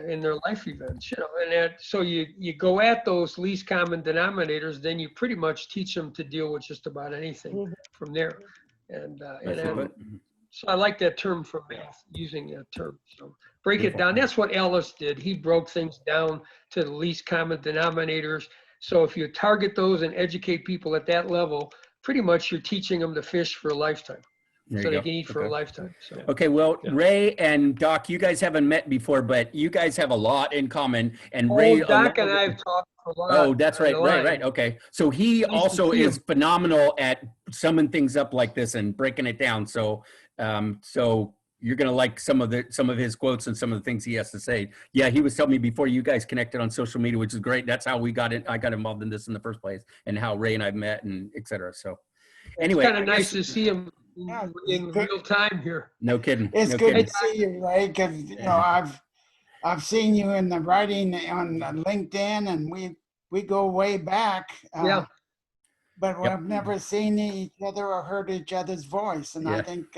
in their life events, and so you go at those least common denominators, then you pretty much teach them to deal with just about anything from there. So I like that term from math, using that term. So break it down. That's what Ellis did. He broke things down to the least common denominators. So if you target those and educate people at that level, pretty much you're teaching them to fish for a lifetime. There so you they go. can eat for a Okay. lifetime. So Okay, well, Yeah. Ray and Doc, you guys haven't met before, but you guys have a lot in common. And oh, Ray, Doc and I have talked a lot. oh, that's on right, the right, line. right. Okay, so he Nice to also see is him. phenomenal at summing things up like this and breaking it down. So, so you're gonna like some of his quotes and some of the things he has to say. Yeah, he was telling me before you guys connected on social media, which is great. That's how we got it. I got involved in this in the first place, and how Ray and I met and et cetera. So, anyway, It's kind of I nice guess- to see him in real time here. no kidding. It's no good kidding. to see you, Ray, because you know I've seen you in the writing on LinkedIn, and we go way back. Yeah. But Yep. we've never seen each other or heard each other's voice, and I Yeah. think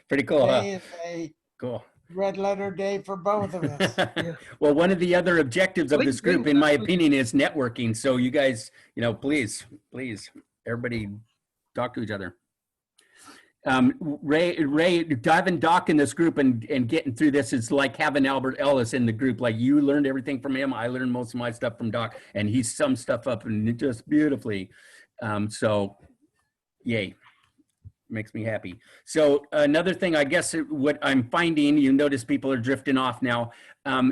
Pretty cool, huh? today is a Cool. red letter day for both of us. Well, one of the other objectives of this group, in my opinion, is networking. So you guys, you know, please, everybody talk to each other. Ray, diving Doc in this group and getting through this is like having Albert Ellis in the group. Like you learned everything from him. I learned most of my stuff from Doc, and he summed stuff up and just beautifully. So yay. Makes me happy. So another thing, I guess what I'm finding, you notice people are drifting off now,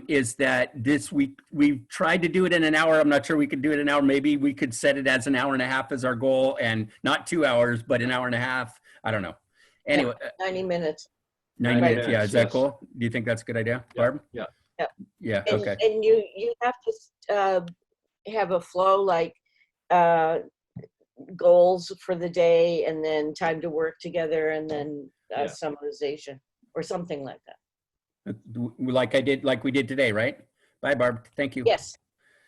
is that this week we've tried to do it in an hour. I'm not sure we could do it in an hour. Maybe we could set it as an hour and a half as our goal, and not 2 hours, but an hour and a half. I don't know. Anyway, 90 minutes. 90 minutes. Yeah, is that yes. cool? Do you think that's a good idea, Barb? Yeah. Yeah. And, Okay. and you have to have a flow like goals for the day, and then time to work together, and then summarization or something like that. Like we did today, right? Bye, Barb. Thank you. Yes.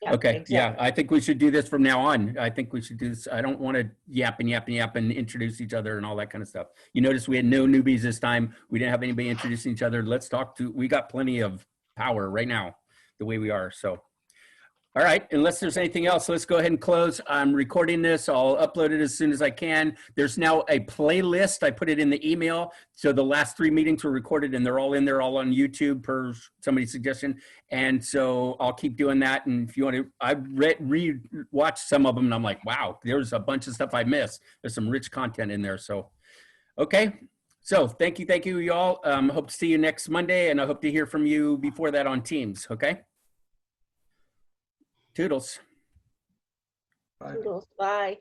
Yeah, Okay. exactly. Yeah, I think we should do this from now on. I think we should do this. I don't want to yap and introduce each other and all that kind of stuff. You notice we had no newbies this time. We didn't have anybody introducing each other. Let's talk to, we got plenty of power right now, the way we are. So, all right, unless there's anything else, let's go ahead and close. I'm recording this. I'll upload it as soon as I can. There's now a playlist. I put it in the email. So the last 3 meetings were recorded and they're all in there, all on YouTube per somebody's suggestion. And so I'll keep doing that. And if you want to, I've re-watched some of them and I'm like, wow, there's a bunch of stuff I missed. There's some rich content in there. So, okay. So thank you, y'all. Hope to see you next Monday, and I hope to hear from you before that on Teams, okay? Toodles. Toodles. Bye.